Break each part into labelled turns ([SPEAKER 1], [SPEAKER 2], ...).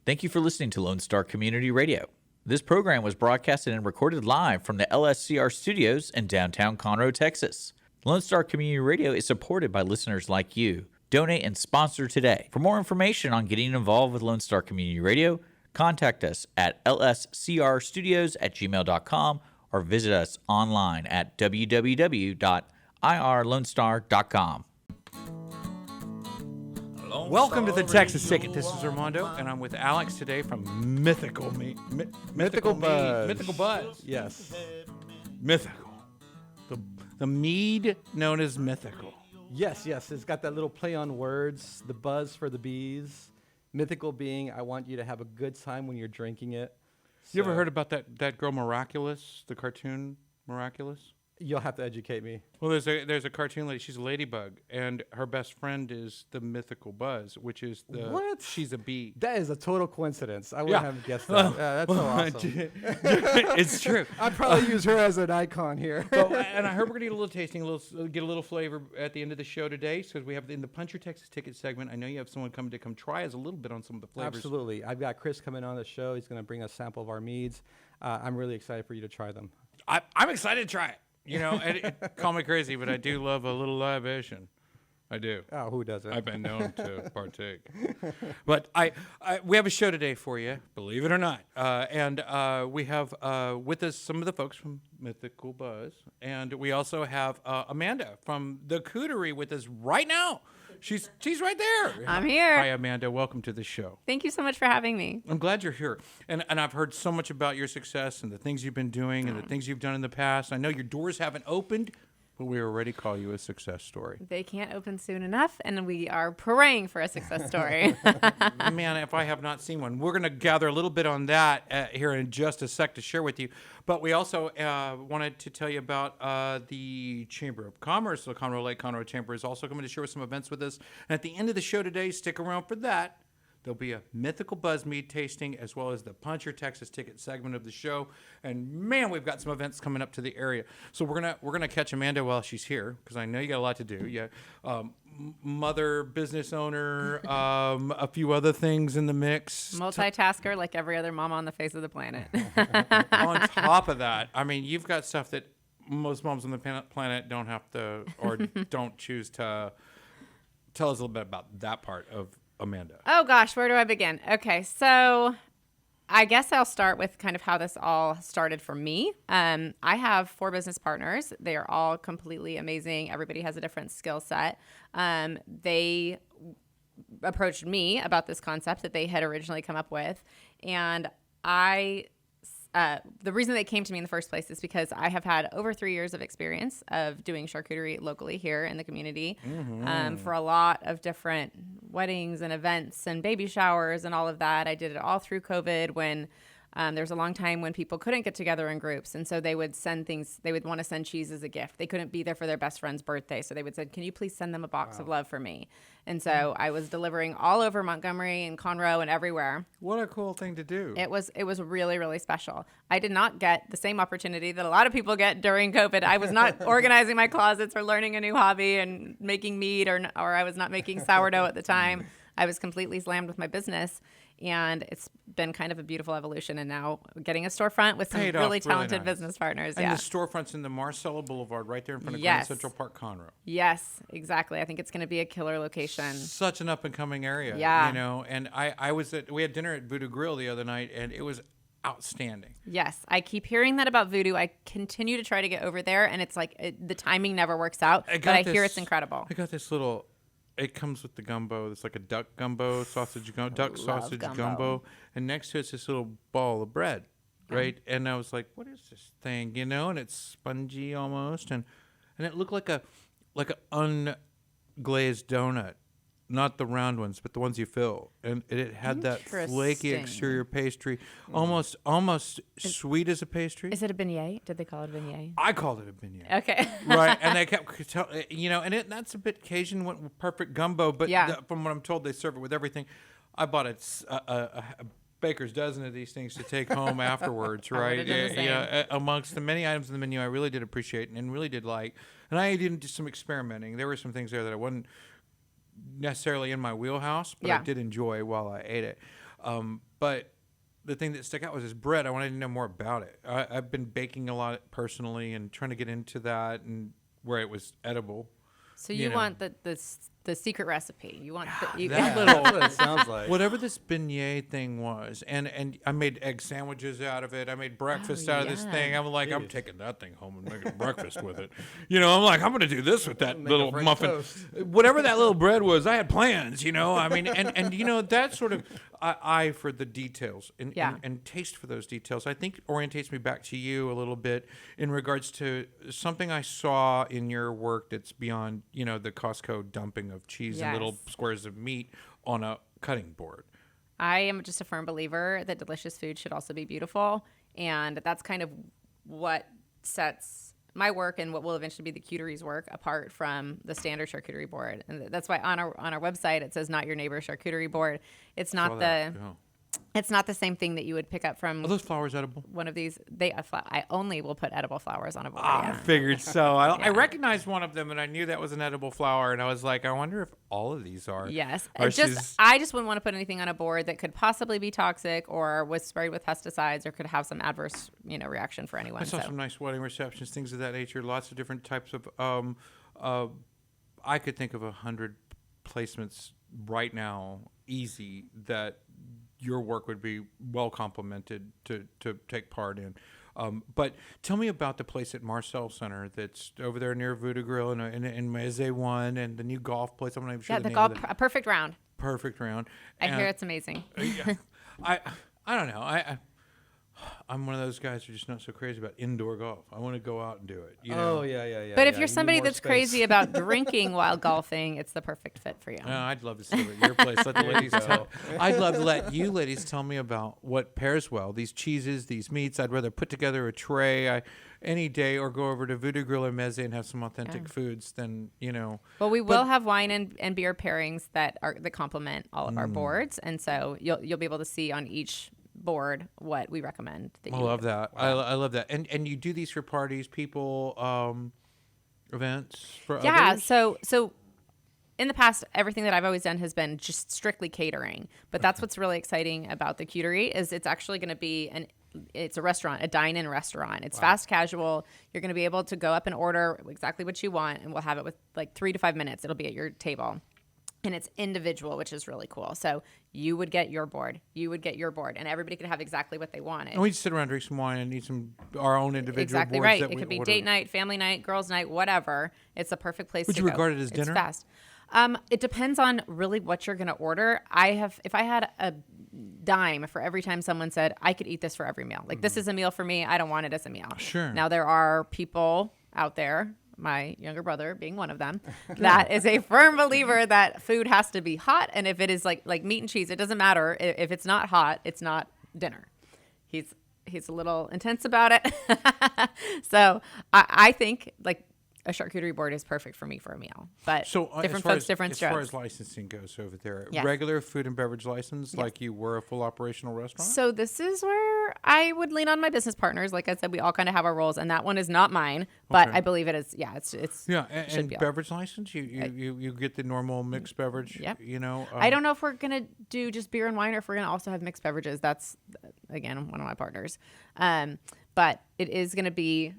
[SPEAKER 1] Thank you for listening to Lone Star Community Radio. This program was broadcasted and recorded live from the LSCR studios in downtown Conroe, Texas. Lone Star Community Radio is supported by listeners like you. Donate and sponsor today. For more information on getting involved with Lone Star Community Radio, contact us at lscrstudios@gmail.com or visit us online at www.irlonestar.com.
[SPEAKER 2] Welcome to the Texas Ticket. This is Armando, and I'm with Alex today from Mythical Buzz. Mythical Buzz.
[SPEAKER 3] Yes.
[SPEAKER 2] Mythical. The mead known as Mythical.
[SPEAKER 3] Yes. It's got that little play on words, the buzz for the bees. Mythical being, I want you to have a good time when you're drinking it.
[SPEAKER 2] You ever heard about that girl Miraculous, the cartoon Miraculous?
[SPEAKER 3] You'll have to educate me.
[SPEAKER 2] Well, there's a cartoon lady. She's a ladybug, and her best friend is the Mythical Buzz, which is the
[SPEAKER 3] What?
[SPEAKER 2] She's a bee.
[SPEAKER 3] That is a total coincidence. I wouldn't have guessed that. That's so awesome.
[SPEAKER 2] It's true.
[SPEAKER 3] I'd probably use her as an icon here.
[SPEAKER 2] And I heard we're gonna get a little tasting, get a little flavor at the end of the show today, because we have in the Punch Your Texas Ticket segment. I know you have someone coming to come try us a little bit on some of the flavors.
[SPEAKER 3] Absolutely. I've got Chris coming on the show. He's going to bring a sample of our meads. I'm really excited for you to try them.
[SPEAKER 2] I'm excited to try it. You know, call me crazy, but I do love a little libation. I do.
[SPEAKER 3] Oh, who doesn't?
[SPEAKER 2] I've been known to partake. But we have a show today for you, believe it or not. And we have with us some of the folks from Mythical Buzz. And we also have Amanda from the Cuterie with us right now. She's right there.
[SPEAKER 4] I'm here.
[SPEAKER 2] Hi, Amanda. Welcome to the show.
[SPEAKER 4] Thank you so much for having me.
[SPEAKER 2] I'm glad you're here. And I've heard so much about your success and the things you've been doing and the things you've done in the past. I know your doors haven't opened, but we already call you a success story.
[SPEAKER 4] They can't open soon enough, and we are praying for a success story.
[SPEAKER 2] Man, if I have not seen one. We're going to gather a little bit on that here in just a sec to share with you. But we also wanted to tell you about the Chamber of Commerce. The GoLakeConroe Chamber is also coming to share some events with us. And at the end of the show today, stick around for that. There'll be a Mythical Buzz mead tasting as well as the Punch Your Texas Ticket segment of the show. And man, we've got some events coming up to the area. So we're gonna catch Amanda while she's here because I know you got a lot to do. Yeah, mother, business owner, a few other things in the mix.
[SPEAKER 4] Multitasker like every other mama on the face of the planet.
[SPEAKER 2] On top of that, I mean, you've got stuff that most moms on the planet don't have to or don't choose to. Tell us a little bit about that part of Amanda.
[SPEAKER 4] Oh gosh, where do I begin? Okay, so I guess I'll start with kind of how this all started for me. I have 4 business partners. They are all completely amazing. Everybody has a different skill set. They approached me about this concept that they had originally come up with, and the reason they came to me in the first place is because I have had over 3 years of experience of doing charcuterie locally here in the community for a lot of different weddings and events and baby showers and all of that. I did it all through COVID when there was a long time when people couldn't get together in groups. And so they would send things, they would want to send cheese as a gift. They couldn't be there for their best friend's birthday. So they would say, can you please send them a box of love for me? And so I was delivering all over Montgomery and Conroe and everywhere.
[SPEAKER 2] What a cool thing to do.
[SPEAKER 4] It was really, really special. I did not get the same opportunity that a lot of people get during COVID. I was not organizing my closets or learning a new hobby and making mead or I was not making sourdough at the time. I was completely slammed with my business. And it's been kind of a beautiful evolution. And now getting a storefront with some really talented business partners.
[SPEAKER 2] And the storefront's in the Marcel Boulevard right there in front of Grand Central Park, Conroe.
[SPEAKER 4] Yes, exactly. I think it's going to be a killer location.
[SPEAKER 2] Such an up-and-coming area.
[SPEAKER 4] Yeah.
[SPEAKER 2] You know, and we had dinner at Voodoo Grill the other night, and it was outstanding.
[SPEAKER 4] Yes, I keep hearing that about Voodoo. I continue to try to get over there, and it's like the timing never works out, but I hear it's incredible.
[SPEAKER 2] I got this little... It comes with the gumbo. It's like a duck gumbo, duck sausage gumbo. And next to it's this little ball of bread, right? And I was like, what is this thing, you know? And it's spongy almost. And it looked like a unglazed donut. Not the round ones, but the ones you fill. And it had that flaky exterior pastry, almost sweet as a pastry.
[SPEAKER 4] Is it a beignet? Did they call it a beignet?
[SPEAKER 2] I called it a beignet.
[SPEAKER 4] Okay.
[SPEAKER 2] Right, and they kept telling, you know, and that's a bit Cajun, went with perfect gumbo, but from what I'm told, they serve it with everything. I bought a baker's dozen of these things to take home afterwards, right? Amongst the many items in the menu I really did appreciate and really did like. And I did some experimenting. There were some things there that I wasn't necessarily in my wheelhouse, but I did enjoy while I ate it. But the thing that stuck out was his bread. I wanted to know more about it. I've been baking a lot personally and trying to get into that and where it was edible.
[SPEAKER 4] So you want the secret recipe. You want
[SPEAKER 3] That's what it sounds like.
[SPEAKER 2] Whatever this beignet thing was, and I made egg sandwiches out of it. I made breakfast out of this thing. I'm like, I'm taking that thing home and making breakfast with it. I'm like, I'm going to do this with that little muffin.
[SPEAKER 3] Toast.
[SPEAKER 2] Whatever that little bread was, I had plans, I mean, and that sort of eye for the details and taste for those details, I think orientates me back to you a little bit in regards to something I saw in your work that's beyond, the Costco dumping of cheese and little squares of meat on a cutting board.
[SPEAKER 4] I am just a firm believer that delicious food should also be beautiful, and that's kind of what sets my work and what will eventually be the Cuterie's work apart from the standard charcuterie board. And that's why on our website it says "Not Your Neighbor's Charcuterie Board." It's not It's not the same thing that you would pick up from.
[SPEAKER 2] Are those flowers edible?
[SPEAKER 4] One of these. I only will put edible flowers on a board.
[SPEAKER 2] I figured so. I recognized one of them, and I knew that was an edible flower, and I was like, I wonder if all of these are.
[SPEAKER 4] Yes. I just wouldn't want to put anything on a board that could possibly be toxic or was sprayed with pesticides or could have some adverse, reaction for anyone.
[SPEAKER 2] I saw some nice wedding receptions, things of that nature. Lots of different types of. I could think of 100 placements right now, easy, that your work would be well complemented to take part in. But tell me about the place at Marcel Center that's over there near Voodoo Grill and Meze One and the new golf place. I'm not even sure the name of it.
[SPEAKER 4] A Perfect Round.
[SPEAKER 2] Perfect Round.
[SPEAKER 4] I hear it's amazing.
[SPEAKER 2] I don't know. I'm one of those guys who's just not so crazy about indoor golf. I want to go out and do it.
[SPEAKER 3] Oh, yeah.
[SPEAKER 4] But if you're somebody that's crazy about drinking while golfing, it's the perfect fit for you.
[SPEAKER 2] I'd love to see it at your place. Let the ladies I'd love to let you ladies tell me about what pairs well. These cheeses, these meats. I'd rather put together a tray any day or go over to Voodoo Grill or Meze and have some authentic foods than,
[SPEAKER 4] Well, we will have wine and beer pairings that complement all of our boards. And so you'll be able to see on each board what we recommend.
[SPEAKER 2] I love that. Wow. I love that. And you do these for parties, people, events for others?
[SPEAKER 4] So in the past, everything that I've always done has been just strictly catering. But that's what's really exciting about the Cuterie is it's actually going to be it's a restaurant, a dine-in restaurant. It's fast casual. You're going to be able to go up and order exactly what you want, and we'll have it with like 3 to 5 minutes. It'll be at your table. And it's individual, which is really cool. So you would get your board, and everybody could have exactly what they wanted.
[SPEAKER 2] And we just sit around, drink some wine, and eat our own individual
[SPEAKER 4] exactly
[SPEAKER 2] boards.
[SPEAKER 4] Right.
[SPEAKER 2] That
[SPEAKER 4] it could be
[SPEAKER 2] order.
[SPEAKER 4] Date night, family night, girls' night, whatever. It's a perfect place
[SPEAKER 2] Would
[SPEAKER 4] to
[SPEAKER 2] you
[SPEAKER 4] go.
[SPEAKER 2] regard it as dinner?
[SPEAKER 4] It's fast. It depends on really what you're going to order. If I had a dime for every time someone said, I could eat this for every meal. Like, this is a meal for me. I don't want it as a meal.
[SPEAKER 2] Sure.
[SPEAKER 4] Now, there are people out there, my younger brother being one of them, that is a firm believer that food has to be hot. And if it is like meat and cheese, it doesn't matter. If it's not hot, it's not dinner. He's a little intense about it. So I think like a charcuterie board is perfect for me for a meal. But different folks, different strokes.
[SPEAKER 2] As far as licensing goes over there,
[SPEAKER 4] yes.
[SPEAKER 2] Regular food and beverage license, like you were a full operational restaurant?
[SPEAKER 4] So this is where I would lean on my business partners. Like I said, we all kind of have our roles, and that one is not mine, but I believe it is. Yeah, it's
[SPEAKER 2] and beverage license, you get the normal mixed beverage.
[SPEAKER 4] Yep.
[SPEAKER 2] I
[SPEAKER 4] don't know if we're gonna do just beer and wine, or if we're gonna also have mixed beverages. That's again one of my partners, but it is gonna be.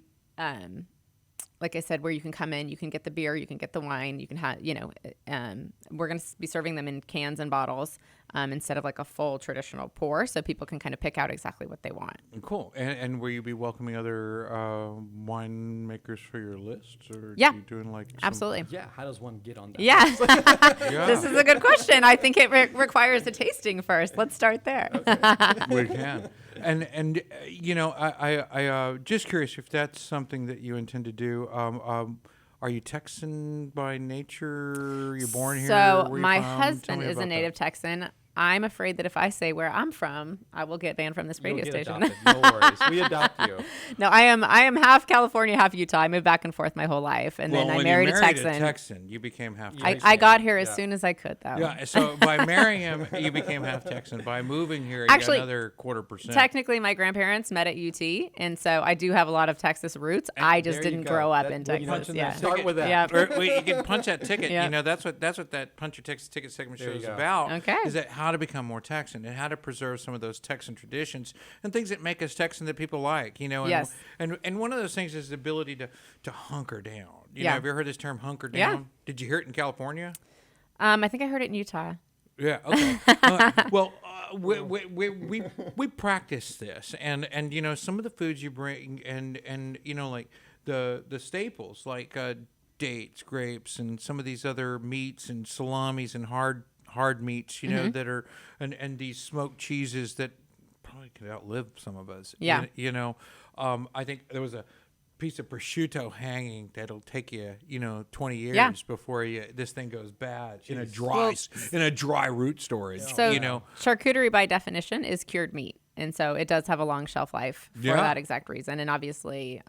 [SPEAKER 4] Like I said, where you can come in, you can get the beer, you can get the wine, you can have, we're going to be serving them in cans and bottles instead of like a full traditional pour, so people can kind of pick out exactly what they want.
[SPEAKER 2] Cool. And will you be welcoming other winemakers for your list? Or
[SPEAKER 4] Yeah.
[SPEAKER 2] are you doing like
[SPEAKER 4] Absolutely.
[SPEAKER 3] Yeah, how does one get on that?
[SPEAKER 4] Yeah.
[SPEAKER 2] Yeah.
[SPEAKER 4] This is a good question. I think it requires a tasting first. Let's start there.
[SPEAKER 2] We can. And I just curious if that's something that you intend to do. Are you Texan by nature? You're born here?
[SPEAKER 4] So
[SPEAKER 2] Where you
[SPEAKER 4] my
[SPEAKER 2] from? Tell
[SPEAKER 4] husband
[SPEAKER 2] me
[SPEAKER 4] is a
[SPEAKER 2] about
[SPEAKER 4] native
[SPEAKER 2] that.
[SPEAKER 4] Texan. I'm afraid that if I say where I'm from, I will get banned from this radio
[SPEAKER 3] You'll get
[SPEAKER 4] station.
[SPEAKER 3] adopted. No worries. We adopt you.
[SPEAKER 4] No, I am half California, half Utah. I moved back and forth my whole life, and then I
[SPEAKER 2] when
[SPEAKER 4] married
[SPEAKER 2] you
[SPEAKER 4] a
[SPEAKER 2] married
[SPEAKER 4] Texan.
[SPEAKER 2] a Texan, you became half
[SPEAKER 3] Yeah.
[SPEAKER 2] Texan.
[SPEAKER 4] I got here as
[SPEAKER 3] Yeah.
[SPEAKER 4] soon as I could, though.
[SPEAKER 2] Yeah, so by marrying him, you became half Texan. By moving here, you
[SPEAKER 4] Actually,
[SPEAKER 2] got another 0.25%.
[SPEAKER 4] Technically, my grandparents met at UT, and so I do have a lot of Texas roots. I just
[SPEAKER 3] There you
[SPEAKER 4] didn't
[SPEAKER 3] go.
[SPEAKER 4] grow up
[SPEAKER 3] That-
[SPEAKER 4] in
[SPEAKER 3] well, you
[SPEAKER 4] Texas.
[SPEAKER 3] punch in
[SPEAKER 4] Yeah.
[SPEAKER 3] that Start with that.
[SPEAKER 4] Yeah.
[SPEAKER 2] Or, wait, you can punch that ticket.
[SPEAKER 4] Yeah.
[SPEAKER 2] That's what that Punch Your Texas Ticket segment
[SPEAKER 3] There you
[SPEAKER 2] show is
[SPEAKER 3] go.
[SPEAKER 2] about.
[SPEAKER 4] Okay.
[SPEAKER 2] Is that how how to become more Texan and how to preserve some of those Texan traditions and things that make us Texan that people like, you know. And,
[SPEAKER 4] Yes.
[SPEAKER 2] and one of those things is the ability to hunker down. You
[SPEAKER 4] Yeah.
[SPEAKER 2] know, have you ever heard this term hunker down?
[SPEAKER 4] Yeah.
[SPEAKER 2] Did you hear it in California?
[SPEAKER 4] I think I heard it in Utah.
[SPEAKER 2] Yeah. Okay. We practice this, and you know, some of the foods you bring, and you know, like the staples like dates, grapes, and some of these other meats and salamis and hard meats, you know, that are and these smoked cheeses that probably could outlive some of us.
[SPEAKER 4] Yeah.
[SPEAKER 2] You know, I think there was a piece of prosciutto hanging that'll take you, you know, 20 years before this thing goes bad in a dry root storage.
[SPEAKER 4] So
[SPEAKER 2] you know,
[SPEAKER 4] charcuterie by definition is cured meat, and so it does have a long shelf life for
[SPEAKER 2] Yeah.
[SPEAKER 4] that exact reason. And obviously,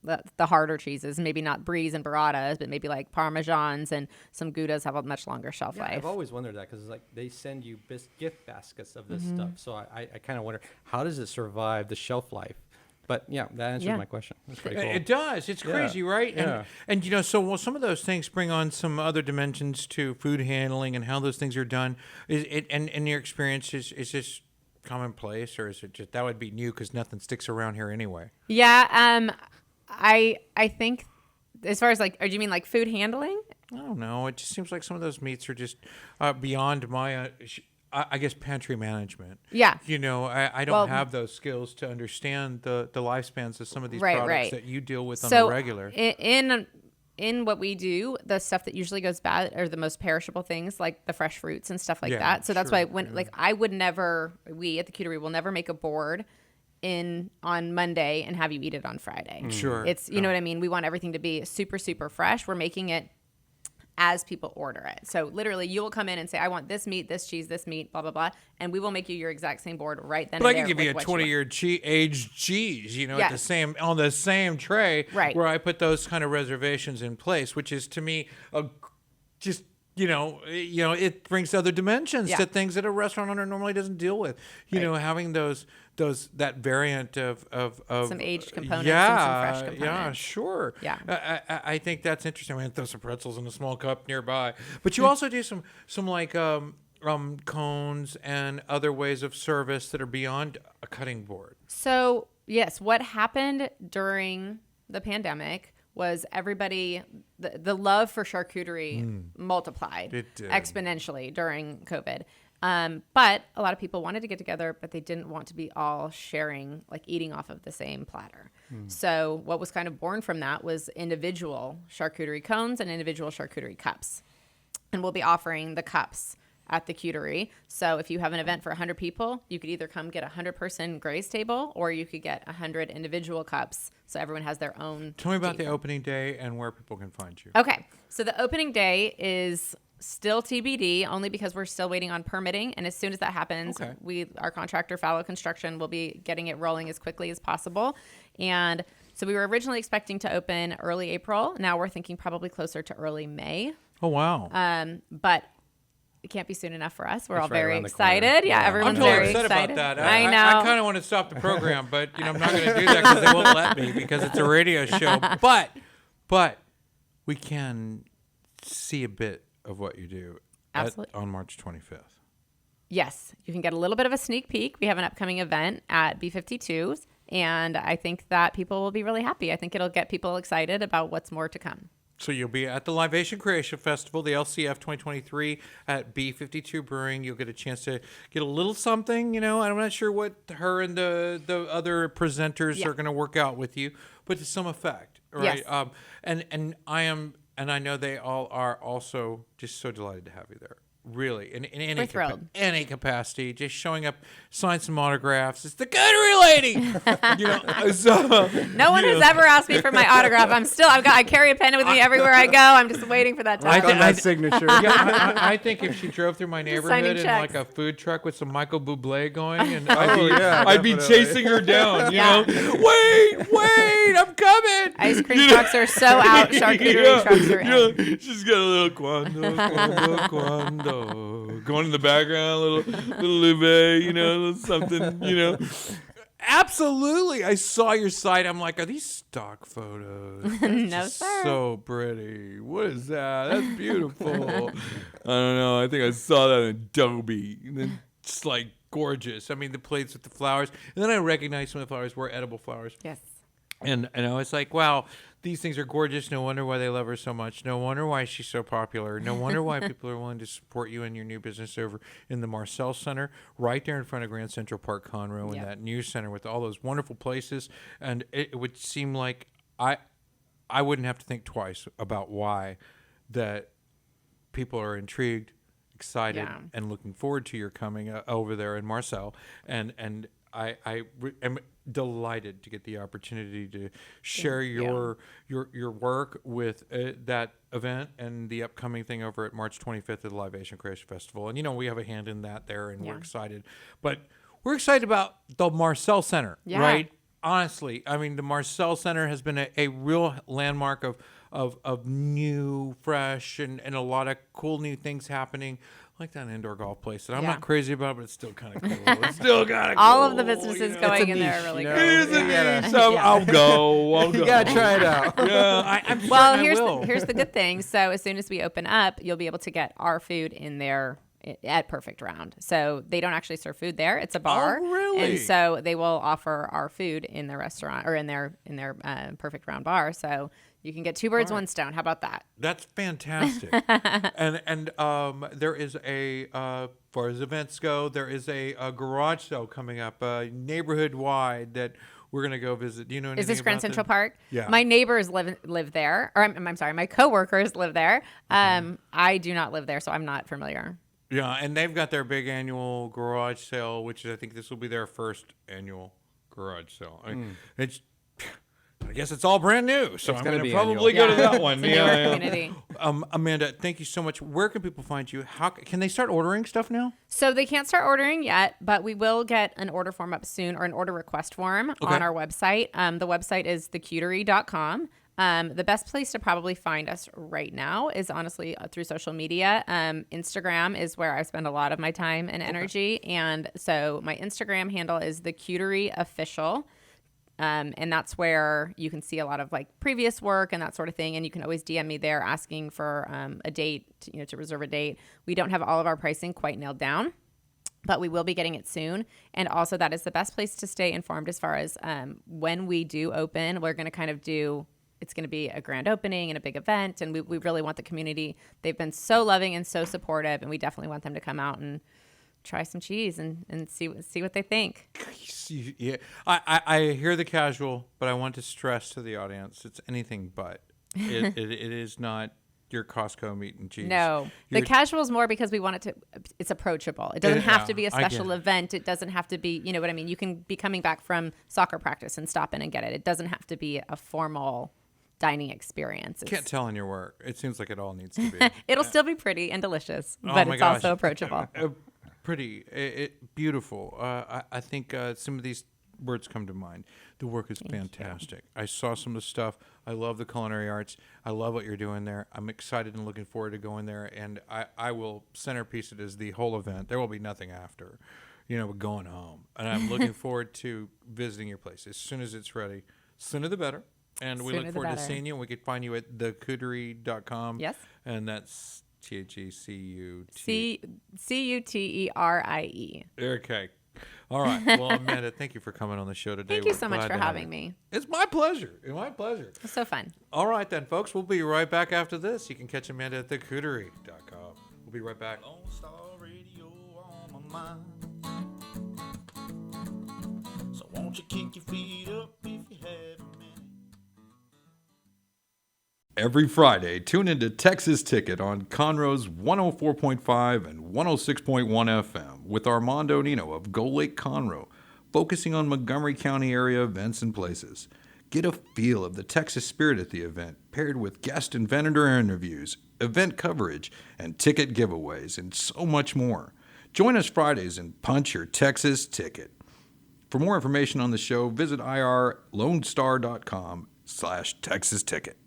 [SPEAKER 4] the harder cheeses, maybe not bries and burratas, but maybe like parmesans and some goudas have a much longer shelf
[SPEAKER 3] Yeah,
[SPEAKER 4] life.
[SPEAKER 3] I've always wondered that because like they send you gift baskets of this stuff. So I kind of wonder, how does it survive the shelf life? But yeah, that answers
[SPEAKER 4] Yeah.
[SPEAKER 3] my question. That's pretty cool.
[SPEAKER 2] It does. It's crazy, right?
[SPEAKER 3] Yeah.
[SPEAKER 2] And you know, so some of those things bring on some other dimensions to food handling and how those things are done. Is it and in your experience is this commonplace, or is it just that would be new because nothing sticks around here anyway?
[SPEAKER 4] Yeah, I think as far as like, or do you mean like food handling?
[SPEAKER 2] I don't know. It just seems like some of those meats are just beyond my, I guess, pantry management.
[SPEAKER 4] Yeah.
[SPEAKER 2] You know, I don't
[SPEAKER 4] Well-
[SPEAKER 2] have those skills to understand the lifespans of some of these
[SPEAKER 4] Right,
[SPEAKER 2] products
[SPEAKER 4] right.
[SPEAKER 2] that you deal with on
[SPEAKER 4] So
[SPEAKER 2] a regular.
[SPEAKER 4] in what we do, the stuff that usually goes bad are the most perishable things, like the fresh fruits and stuff like
[SPEAKER 2] Yeah,
[SPEAKER 4] that. So that's
[SPEAKER 2] sure,
[SPEAKER 4] why when like I would never, we at the Cuterie will never make a board on Monday and have you eat it on Friday.
[SPEAKER 2] Sure.
[SPEAKER 4] It's you know what I mean. We want everything to be super super fresh. We're making it as people order it. So literally, you will come in and say, "I want this meat, this cheese, this meat, blah blah blah," and we will make you your exact same board right then.
[SPEAKER 2] But I
[SPEAKER 4] and
[SPEAKER 2] can
[SPEAKER 4] there
[SPEAKER 2] give you a
[SPEAKER 4] with what
[SPEAKER 2] 20-year aged cheese, you know,
[SPEAKER 4] Yeah.
[SPEAKER 2] at the same on the same tray,
[SPEAKER 4] Right.
[SPEAKER 2] where I put those kind of reservations in place, which is to me just you know, it brings other dimensions
[SPEAKER 4] Yeah.
[SPEAKER 2] to things that a restaurant owner normally doesn't deal with. You know, having that variant of
[SPEAKER 4] Some aged components and some fresh
[SPEAKER 2] Yeah,
[SPEAKER 4] components.
[SPEAKER 2] sure.
[SPEAKER 4] Yeah.
[SPEAKER 2] I think that's interesting. I mean, throw some pretzels in a small cup nearby, but you also do some like cones and other ways of service that are beyond a cutting board.
[SPEAKER 4] So, yes, what happened during the pandemic was everybody, the love for charcuterie multiplied
[SPEAKER 2] It did.
[SPEAKER 4] exponentially during COVID. But a lot of people wanted to get together, but they didn't want to be all sharing, like eating off of the same platter. So what was kind of born from that was individual charcuterie cones and individual charcuterie cups. And we'll be offering the cups at the Cuterie. So if you have an event for 100 people, you could either come get a 100-person graze table, or you could get 100 individual cups, so everyone has their own.
[SPEAKER 2] Tell me about the
[SPEAKER 4] table.
[SPEAKER 2] opening day and where people can find you.
[SPEAKER 4] Okay, so the opening day is still TBD, only because we're still waiting on permitting, and as soon as that happens,
[SPEAKER 2] Okay.
[SPEAKER 4] our contractor Fallow Construction will be getting it rolling as quickly as possible. And so we were originally expecting to open early April. Now we're thinking probably closer to early May.
[SPEAKER 2] Oh wow!
[SPEAKER 4] But it can't be soon enough for us. We're
[SPEAKER 3] It's
[SPEAKER 4] all
[SPEAKER 3] right
[SPEAKER 4] very
[SPEAKER 3] around the corner.
[SPEAKER 4] excited. Yeah,
[SPEAKER 3] Yeah.
[SPEAKER 4] everyone's
[SPEAKER 2] I'm totally
[SPEAKER 4] very
[SPEAKER 2] upset
[SPEAKER 4] excited.
[SPEAKER 2] about that.
[SPEAKER 4] I know.
[SPEAKER 2] I kind of want to stop the program, but you know I'm not going to do that because they won't let me because it's a radio show. But we can see a bit of what you do
[SPEAKER 4] Absolutely.
[SPEAKER 2] on March 25th.
[SPEAKER 4] Yes, you can get a little bit of a sneak peek. We have an upcoming event at B52s, and I think that people will be really happy. I think it'll get people excited about what's more to come.
[SPEAKER 2] So you'll be at the Libation Creation Festival, the LCF 2023 at B52 Brewing. You'll get a chance to get a little something, you know. I'm not sure what her and the other presenters are going to work out with you, but to some effect, right?
[SPEAKER 4] Yes.
[SPEAKER 2] And I know they all are also just so delighted to have you there. Really, in any
[SPEAKER 4] We're thrilled.
[SPEAKER 2] any capacity, just showing up, sign some autographs. It's the Cuterie lady, you know. So,
[SPEAKER 4] No one has ever asked me for my autograph. I carry a pen with me everywhere I go. I'm just waiting for that time.
[SPEAKER 3] On that signature.
[SPEAKER 2] Yeah, I think if she drove through my
[SPEAKER 4] Just signing
[SPEAKER 2] neighborhood in
[SPEAKER 4] checks.
[SPEAKER 2] like a food truck with some Michael Bublé going, and
[SPEAKER 3] yeah,
[SPEAKER 2] I'd be
[SPEAKER 3] definitely.
[SPEAKER 2] chasing her down, you
[SPEAKER 4] Yeah.
[SPEAKER 2] know. Wait, I'm coming.
[SPEAKER 4] Ice cream trucks are so out. Charcuterie trucks are in.
[SPEAKER 2] She's got a little quando, going in the background, a little Louvet, you know, a little something, you know. Absolutely. I saw your site. I'm like, are these stock photos? That's
[SPEAKER 4] No,
[SPEAKER 2] just
[SPEAKER 4] sir.
[SPEAKER 2] so pretty. What is that? That's beautiful. I don't know. I think I saw that in Adobe. And then just like gorgeous. I mean, the plates with the flowers. And then I recognized some of the flowers were edible flowers.
[SPEAKER 4] Yes.
[SPEAKER 2] And I was like, wow, these things are gorgeous. No wonder why they love her so much. No wonder why she's so popular. No wonder why people are willing to support you and your new business over in the Marcel Center, right there in front of Grand Central Park, Conroe, and
[SPEAKER 4] Yep.
[SPEAKER 2] that new center with all those wonderful places. And it would seem like I wouldn't have to think twice about why that people are intrigued, excited,
[SPEAKER 4] Yeah.
[SPEAKER 2] and looking forward to your coming over there in Marcel. And I am delighted to get the opportunity to share your work with that event and the upcoming thing over at March 25th at the Live Asian Creation Festival. And, we have a hand in that there, and we're
[SPEAKER 4] Yeah.
[SPEAKER 2] excited. But we're excited about the Marcel Center,
[SPEAKER 4] Yeah.
[SPEAKER 2] right? Honestly, I mean, the Marcel Center has been a real landmark of new, fresh, and a lot of cool new things happening. Like that indoor golf place that I'm
[SPEAKER 4] Yeah.
[SPEAKER 2] not crazy about, but it's still kind of cool. It's still kind of
[SPEAKER 4] All
[SPEAKER 2] cool,
[SPEAKER 4] of the businesses
[SPEAKER 3] It's
[SPEAKER 4] going
[SPEAKER 3] a
[SPEAKER 4] in there are
[SPEAKER 3] niche,
[SPEAKER 4] really
[SPEAKER 3] you
[SPEAKER 4] good.
[SPEAKER 3] know?
[SPEAKER 2] It is a
[SPEAKER 3] You gotta-
[SPEAKER 2] niche, so
[SPEAKER 4] Yeah.
[SPEAKER 2] I'll go.
[SPEAKER 3] You gotta try it out.
[SPEAKER 2] Yeah, I'm
[SPEAKER 4] Well,
[SPEAKER 2] certain
[SPEAKER 4] here's
[SPEAKER 2] I will.
[SPEAKER 4] here's the good thing. So as soon as we open up, you'll be able to get our food in there at Perfect Round. So they don't actually serve food there; it's a bar.
[SPEAKER 2] Oh, really?
[SPEAKER 4] And so they will offer our food in the restaurant or in their Perfect Round bar. So you can get two birds, one stone. How about that?
[SPEAKER 2] That's fantastic. and there is a far as events go, there is a garage sale coming up, neighborhood wide that we're gonna go visit. Do you know anything
[SPEAKER 4] Is this Grand
[SPEAKER 2] about
[SPEAKER 4] Central
[SPEAKER 2] that?
[SPEAKER 4] Park?
[SPEAKER 2] Yeah.
[SPEAKER 4] My neighbors live there, or I'm sorry, my coworkers live there. I do not live there, so I'm not familiar.
[SPEAKER 2] Yeah, and they've got their big annual garage sale, which is, I think this will be their first annual garage sale. I guess it's all brand new, so I'm
[SPEAKER 3] gonna
[SPEAKER 2] going to
[SPEAKER 3] be
[SPEAKER 2] probably
[SPEAKER 3] annual.
[SPEAKER 2] go to that one.
[SPEAKER 4] It's a newer community.
[SPEAKER 2] Amanda, thank you so much. Where can people find you? How can they start ordering stuff now?
[SPEAKER 4] So they can't start ordering yet, but we will get an order form up soon, or an order request form
[SPEAKER 2] Okay.
[SPEAKER 4] on our website. The website is thecuterie.com. The best place to probably find us right now is honestly through social media. Instagram is where I spend a lot of my time and energy. And so my Instagram handle is thecuterieofficial. And that's where you can see a lot of like previous work and that sort of thing. And you can always DM me there asking for a date, to reserve a date. We don't have all of our pricing quite nailed down, but we will be getting it soon. And also that is the best place to stay informed as far as when we do open. We're going to kind of it's going to be a grand opening and a big event. And we really want the community. They've been so loving and so supportive. And we definitely want them to come out and try some cheese and see what they think.
[SPEAKER 2] Yeah, I hear the casual, but I want to stress to the audience, it's anything but. It is not your Costco meat and cheese.
[SPEAKER 4] No, the
[SPEAKER 2] You're-
[SPEAKER 4] casual is more because we want it's approachable. It doesn't have to be a
[SPEAKER 2] I get
[SPEAKER 4] special
[SPEAKER 2] it.
[SPEAKER 4] event. It doesn't have to be, you know what I mean? You can be coming back from soccer practice and stop in and get it. It doesn't have to be a formal dining experience.
[SPEAKER 2] Can't tell in your work. It seems like it all needs to be.
[SPEAKER 4] It'll still be pretty and delicious,
[SPEAKER 2] Oh
[SPEAKER 4] but
[SPEAKER 2] my
[SPEAKER 4] it's
[SPEAKER 2] gosh.
[SPEAKER 4] also approachable.
[SPEAKER 2] Pretty, beautiful. I think some of these words come to mind. The work is fantastic. I saw some of the stuff. I love the culinary arts. I love what you're doing there. I'm excited and looking forward to going there. And I will centerpiece it as the whole event. There will be nothing after, we're going home. And I'm looking forward to visiting your place as soon as it's ready. Sooner the better. And we
[SPEAKER 4] Sooner
[SPEAKER 2] look
[SPEAKER 4] the
[SPEAKER 2] forward to
[SPEAKER 4] better.
[SPEAKER 2] seeing you. And we could find you at thecuterie.com.
[SPEAKER 4] Yes.
[SPEAKER 2] And that's THECUT.
[SPEAKER 4] CUTERIE.
[SPEAKER 2] Okay. All right. Well, Amanda, thank you for coming on the show today.
[SPEAKER 4] Thank you
[SPEAKER 2] We're
[SPEAKER 4] so much
[SPEAKER 2] glad
[SPEAKER 4] for
[SPEAKER 2] to have
[SPEAKER 4] having
[SPEAKER 2] you.
[SPEAKER 4] me.
[SPEAKER 2] It's my pleasure. My pleasure.
[SPEAKER 4] It was so fun.
[SPEAKER 2] All right, then, folks. We'll be right back after this. You can catch Amanda at thecuterie.com. We'll be right back.
[SPEAKER 5] Lone Star Radio on my mind. So won't you kick your feet up if you have a minute?
[SPEAKER 6] Every Friday, tune into Texas Ticket on Conroe's 104.5 and 106.1 FM with Armando Nino of GoLakeConroe, focusing on Montgomery County area events and places. Get a feel of the Texas spirit at the event, paired with guest and vendor interviews, event coverage, and ticket giveaways, and so much more. Join us Fridays and punch your Texas ticket. For more information on the show, visit irlonestar.com/Texas Ticket.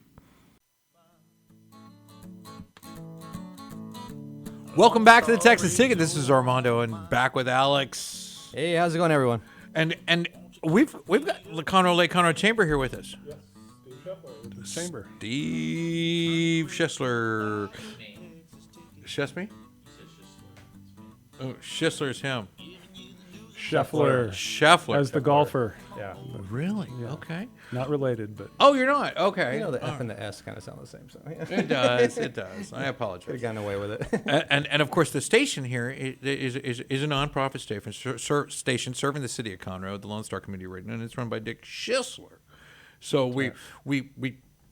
[SPEAKER 2] Welcome back to the Texas Ticket. This is Armando and back with Alex.
[SPEAKER 3] Hey, how's it going, everyone?
[SPEAKER 2] And we've got the Conroe Lake Conroe Chamber here with us.
[SPEAKER 7] Chamber.
[SPEAKER 2] Steve Scheffler. Schessme? Oh, Scheffler's him.
[SPEAKER 7] Scheffler. As the golfer. Yeah.
[SPEAKER 2] Really? Okay.
[SPEAKER 7] Not related, but.
[SPEAKER 2] Oh, you're not? Okay.
[SPEAKER 3] You know, the F and the S kind of sound the same. So
[SPEAKER 2] It does. It does. I apologize.
[SPEAKER 3] could have gotten away with it.
[SPEAKER 2] And of course, the station here is a nonprofit station serving the city of Conroe, the Lone Star Community Radio, and it's run by Dick Scheffler. So we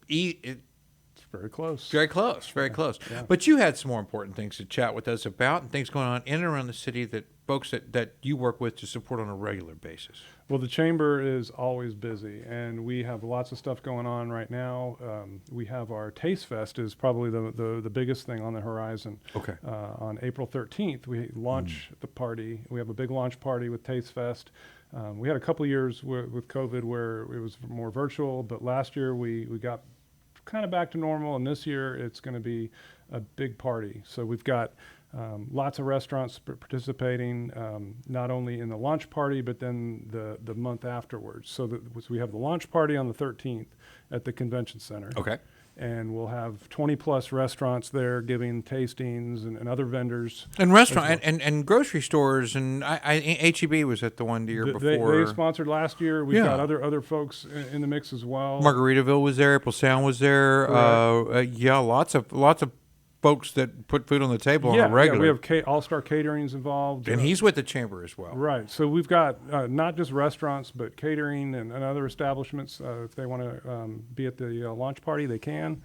[SPEAKER 2] eat it.
[SPEAKER 7] Very close.
[SPEAKER 2] Very close, very close.
[SPEAKER 7] Yeah.
[SPEAKER 2] But you had some more important things to chat with us about and things going on in and around the city that folks that you work with to support on a regular basis.
[SPEAKER 7] Well, the chamber is always busy, and we have lots of stuff going on right now. We have our Taste Fest is probably the biggest thing on the horizon.
[SPEAKER 2] Okay.
[SPEAKER 7] On April 13th, we launch the party. We have a big launch party with Taste Fest. We had a couple years with COVID where it was more virtual, but last year we got kind of back to normal, and this year it's going to be a big party. So we've got lots of restaurants participating, not only in the launch party, but then the month afterwards. So we have the launch party on the 13th at the convention center.
[SPEAKER 2] Okay.
[SPEAKER 7] And we'll have 20 plus restaurants there giving tastings and other vendors.
[SPEAKER 2] And restaurant and grocery stores and HEB was at the one year before.
[SPEAKER 7] They sponsored last year. We've got other folks in the mix as well.
[SPEAKER 2] Margaritaville was there. April Sound was there. Lots of folks that put food on the table on a regular.
[SPEAKER 7] Yeah, we have All-Star Catering's involved.
[SPEAKER 2] And he's with the chamber as well.
[SPEAKER 7] Right. So we've got not just restaurants, but catering and other establishments. If they want to be at the launch party, they can.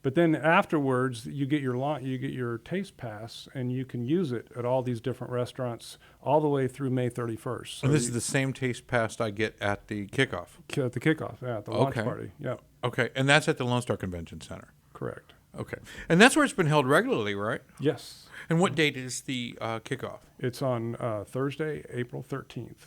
[SPEAKER 7] But then afterwards, you get your taste pass, and you can use it at all these different restaurants all the way through May 31st. So
[SPEAKER 2] and this is the same taste pass I get at the kickoff.
[SPEAKER 7] At the kickoff, yeah, at the launch party. Yeah.
[SPEAKER 2] Okay, and that's at the Lone Star Convention Center.
[SPEAKER 7] Correct.
[SPEAKER 2] Okay, and that's where it's been held regularly, right?
[SPEAKER 7] Yes.
[SPEAKER 2] And what date is the kickoff?
[SPEAKER 7] It's on Thursday, April 13th.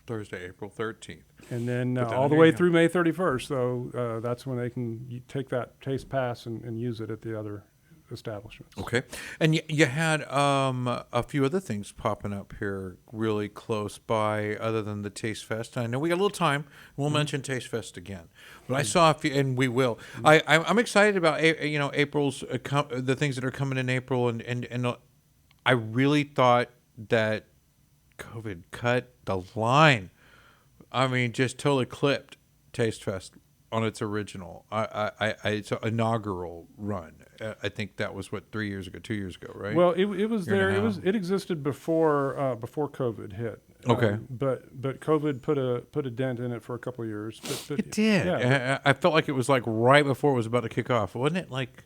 [SPEAKER 2] Thursday, April 13th.
[SPEAKER 7] And then all the way through May 31st. So that's when they can take that taste pass and use it at the other establishments.
[SPEAKER 2] Okay. And you had a few other things popping up here really close by other than the Taste Fest. I know we got a little time. We'll mention Taste Fest again. But I saw a few, and we will. I'm excited about, April's, the things that are coming in April. And I really thought that COVID cut the line. I mean, just totally clipped Taste Fest on its original, its inaugural run. I think that was 2 years ago, right?
[SPEAKER 7] Well, it was there. It existed before COVID hit.
[SPEAKER 2] Okay.
[SPEAKER 7] But COVID put a dent in it for a couple of years. But
[SPEAKER 2] it did.
[SPEAKER 7] Yeah.
[SPEAKER 2] I felt like it was like right before it was about to kick off, wasn't it? Like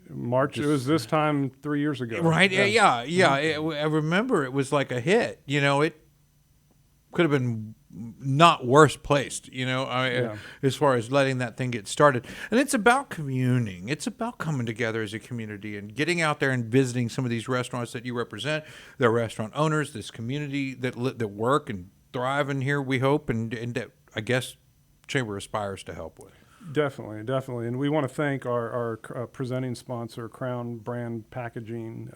[SPEAKER 7] March. It was this time 3 years ago.
[SPEAKER 2] Right. Yeah. I remember it was like a hit. It could have been not worse placed, as far as letting that thing get started. And it's about communing. It's about coming together as a community and getting out there and visiting some of these restaurants that you represent. They're restaurant owners, this community that work and thrive in here, we hope, and that I guess Chamber aspires to help with.
[SPEAKER 7] Definitely. And we want to thank our presenting sponsor, Crown Brand Packaging,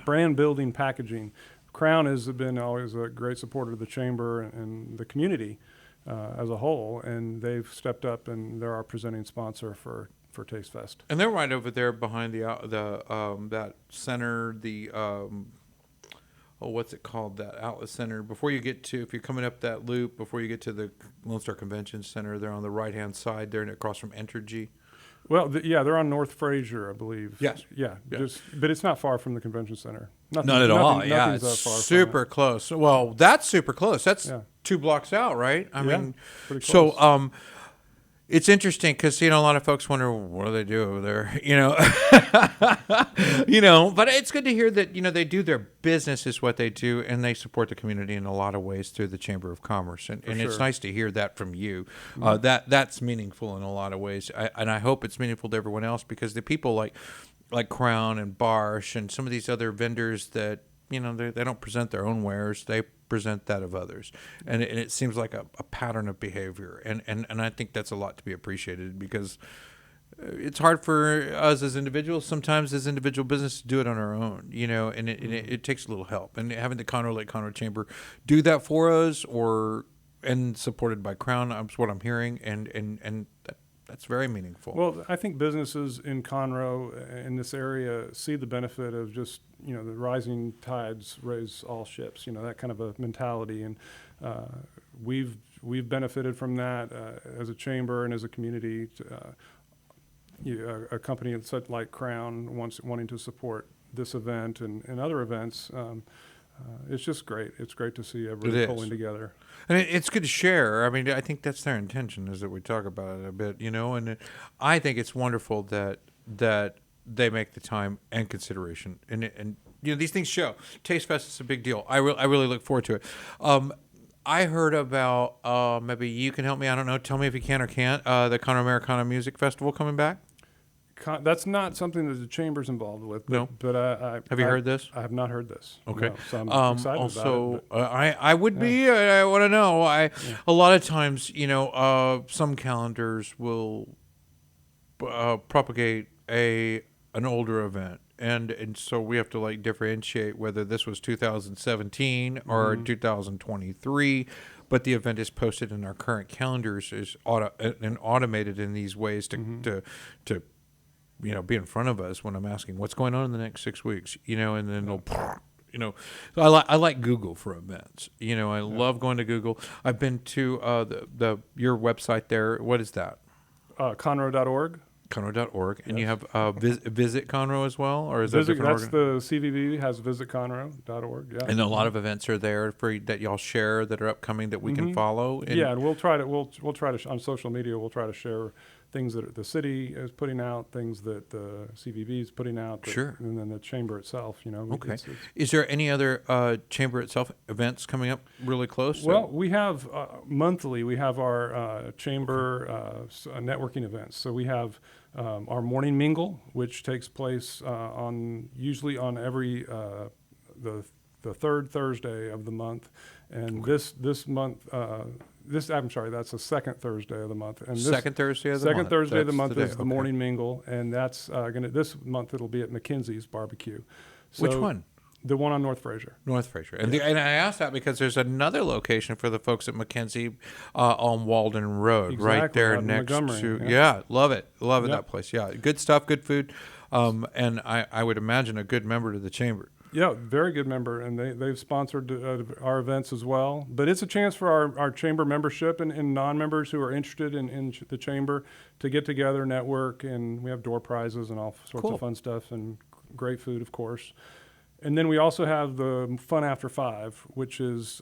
[SPEAKER 7] brand building packaging. Crown has been always a great supporter of the chamber and the community as a whole, and they've stepped up, and they're our presenting sponsor for Taste Fest.
[SPEAKER 2] And they're right over there behind that center, what's it called, that outlet center? If you're coming up that loop, before you get to the Lone Star Convention Center, they're on the right-hand side there and across from Entergy.
[SPEAKER 7] Well, they're on North Fraser, I believe.
[SPEAKER 2] Yes.
[SPEAKER 7] Yeah. But it's not far from the convention center.
[SPEAKER 2] Not at all. Yeah,
[SPEAKER 7] it's
[SPEAKER 2] it's
[SPEAKER 7] far
[SPEAKER 2] super close. Well, that's super close. That's 2 blocks out, right? I mean,
[SPEAKER 7] pretty close.
[SPEAKER 2] So it's interesting because, a lot of folks wonder, what do they do over there? But it's good to hear that, they do their business is what they do, and they support the community in a lot of ways through the Chamber of Commerce. And it's nice to hear that from you. That's meaningful in a lot of ways. And I hope it's meaningful to everyone else, because the people like Crown and BARSH and some of these other vendors that, they don't present their own wares. They present that of others. And it seems like a pattern of behavior. And I think that's a lot to be appreciated, because it's hard for us as individuals, sometimes as individual business, to do it on our own, you know, and it takes a little help. And having the Conroe Lake Conroe Chamber do that for us, and supported by Crown, that's what I'm hearing, and that's very meaningful.
[SPEAKER 7] Well, I think businesses in Conroe in this area see the benefit of just, you know, the rising tides raise all ships, you know, that kind of a mentality. And we've benefited from that as a chamber and as a community. A company such like Crown wanting to support this event and other events. It's just great. It's great to see everybody pulling together.
[SPEAKER 2] And it's good to share. I mean, I think that's their intention, is that we talk about it a bit, you know. And I think it's wonderful that they make the time and consideration. And you know, these things show. Taste Fest is a big deal. I really look forward to it. I heard about, maybe you can help me, I don't know, tell me if you can or can't, the Conroe Americana Music Festival coming back.
[SPEAKER 7] That's not something that the chamber's involved with. But,
[SPEAKER 2] No.
[SPEAKER 7] But
[SPEAKER 2] Have you heard this?
[SPEAKER 7] I have not heard this.
[SPEAKER 2] Okay.
[SPEAKER 7] No, so I'm excited
[SPEAKER 2] also,
[SPEAKER 7] about it.
[SPEAKER 2] I would be. I want to know. A lot of times, you know, some calendars will propagate an older event, and so we have to like differentiate whether this was 2017 or 2023. But the event is posted in our current calendars and automated in these ways to you know, be in front of us when I'm asking what's going on in the next 6 weeks, you know, and then it'll, you know, so I like Google for events, you know, I love going to Google. I've been to your website there. What is that?
[SPEAKER 7] Conroe.org.
[SPEAKER 2] Conroe.org, and you have Visit Conroe as well, or is that different?
[SPEAKER 7] That's the CVB has visitconroe.org. Yeah,
[SPEAKER 2] and a lot of events are there that y'all share that are upcoming that we can follow. And
[SPEAKER 7] and we'll try to on social media. We'll try to share things that the city is putting out, things that the CVB is putting out.
[SPEAKER 2] Sure.
[SPEAKER 7] And then the chamber itself, you know.
[SPEAKER 2] Okay. Is there any other chamber itself events coming up really close?
[SPEAKER 7] Well, we have monthly. We have our chamber networking events. So we have our morning mingle, which takes place usually on every the third Thursday of the month, and this month. I'm sorry, that's the second Thursday of the month. And
[SPEAKER 2] second Thursday of the month.
[SPEAKER 7] Second Thursday of the month
[SPEAKER 2] That's
[SPEAKER 7] is the morning mingle, and that's this month it'll be at McKinsey's Barbecue. So
[SPEAKER 2] Which one?
[SPEAKER 7] The one on North Fraser.
[SPEAKER 2] North Fraser. And, and I asked that because there's another location for the folks at McKenzie on Walden Road, right
[SPEAKER 7] Exactly,
[SPEAKER 2] there
[SPEAKER 7] out in
[SPEAKER 2] next
[SPEAKER 7] Montgomery,
[SPEAKER 2] to.
[SPEAKER 7] yeah.
[SPEAKER 2] Love it. Love it,
[SPEAKER 7] Yeah.
[SPEAKER 2] that place. Yeah, good stuff, good food. And I would imagine a good member to the chamber.
[SPEAKER 7] Yeah, very good member, and they've sponsored our events as well. But it's a chance for our chamber membership and non-members who are interested in the chamber to get together, network, and we have door prizes and all sorts
[SPEAKER 2] Cool.
[SPEAKER 7] of fun stuff and great food, of course. And then we also have the Fun After 5, which is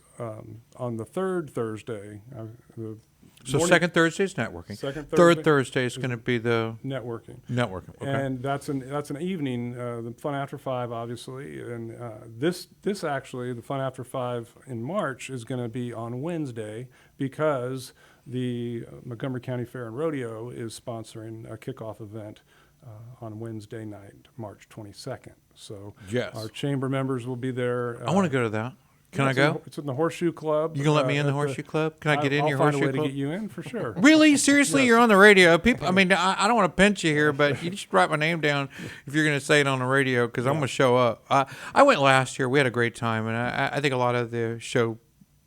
[SPEAKER 7] on the third Thursday.
[SPEAKER 2] So second Thursday is networking.
[SPEAKER 7] Second
[SPEAKER 2] Third Thursday is going to be the
[SPEAKER 7] networking.
[SPEAKER 2] networking. Okay.
[SPEAKER 7] And that's an evening, the Fun After 5, obviously. And this actually, the Fun After 5 in March is going to be on Wednesday because the Montgomery County Fair and Rodeo is sponsoring a kickoff event on Wednesday night, March 22nd. So
[SPEAKER 2] Yes.
[SPEAKER 7] our chamber members will be there.
[SPEAKER 2] I want to go to that. Can I go?
[SPEAKER 7] It's in the Horseshoe Club.
[SPEAKER 2] You gonna let me in the
[SPEAKER 7] at
[SPEAKER 2] Horseshoe Club? Can I get in
[SPEAKER 7] I'll
[SPEAKER 2] your
[SPEAKER 7] find
[SPEAKER 2] Horseshoe
[SPEAKER 7] a way
[SPEAKER 2] Club?
[SPEAKER 7] to get you in for sure.
[SPEAKER 2] Really? Seriously? You're on the radio. People, I mean, I don't want to pinch you here, but you just write my name down if you're going to say it on the radio because I'm going to show up. I went last year. We had a great time, and I think a lot of the show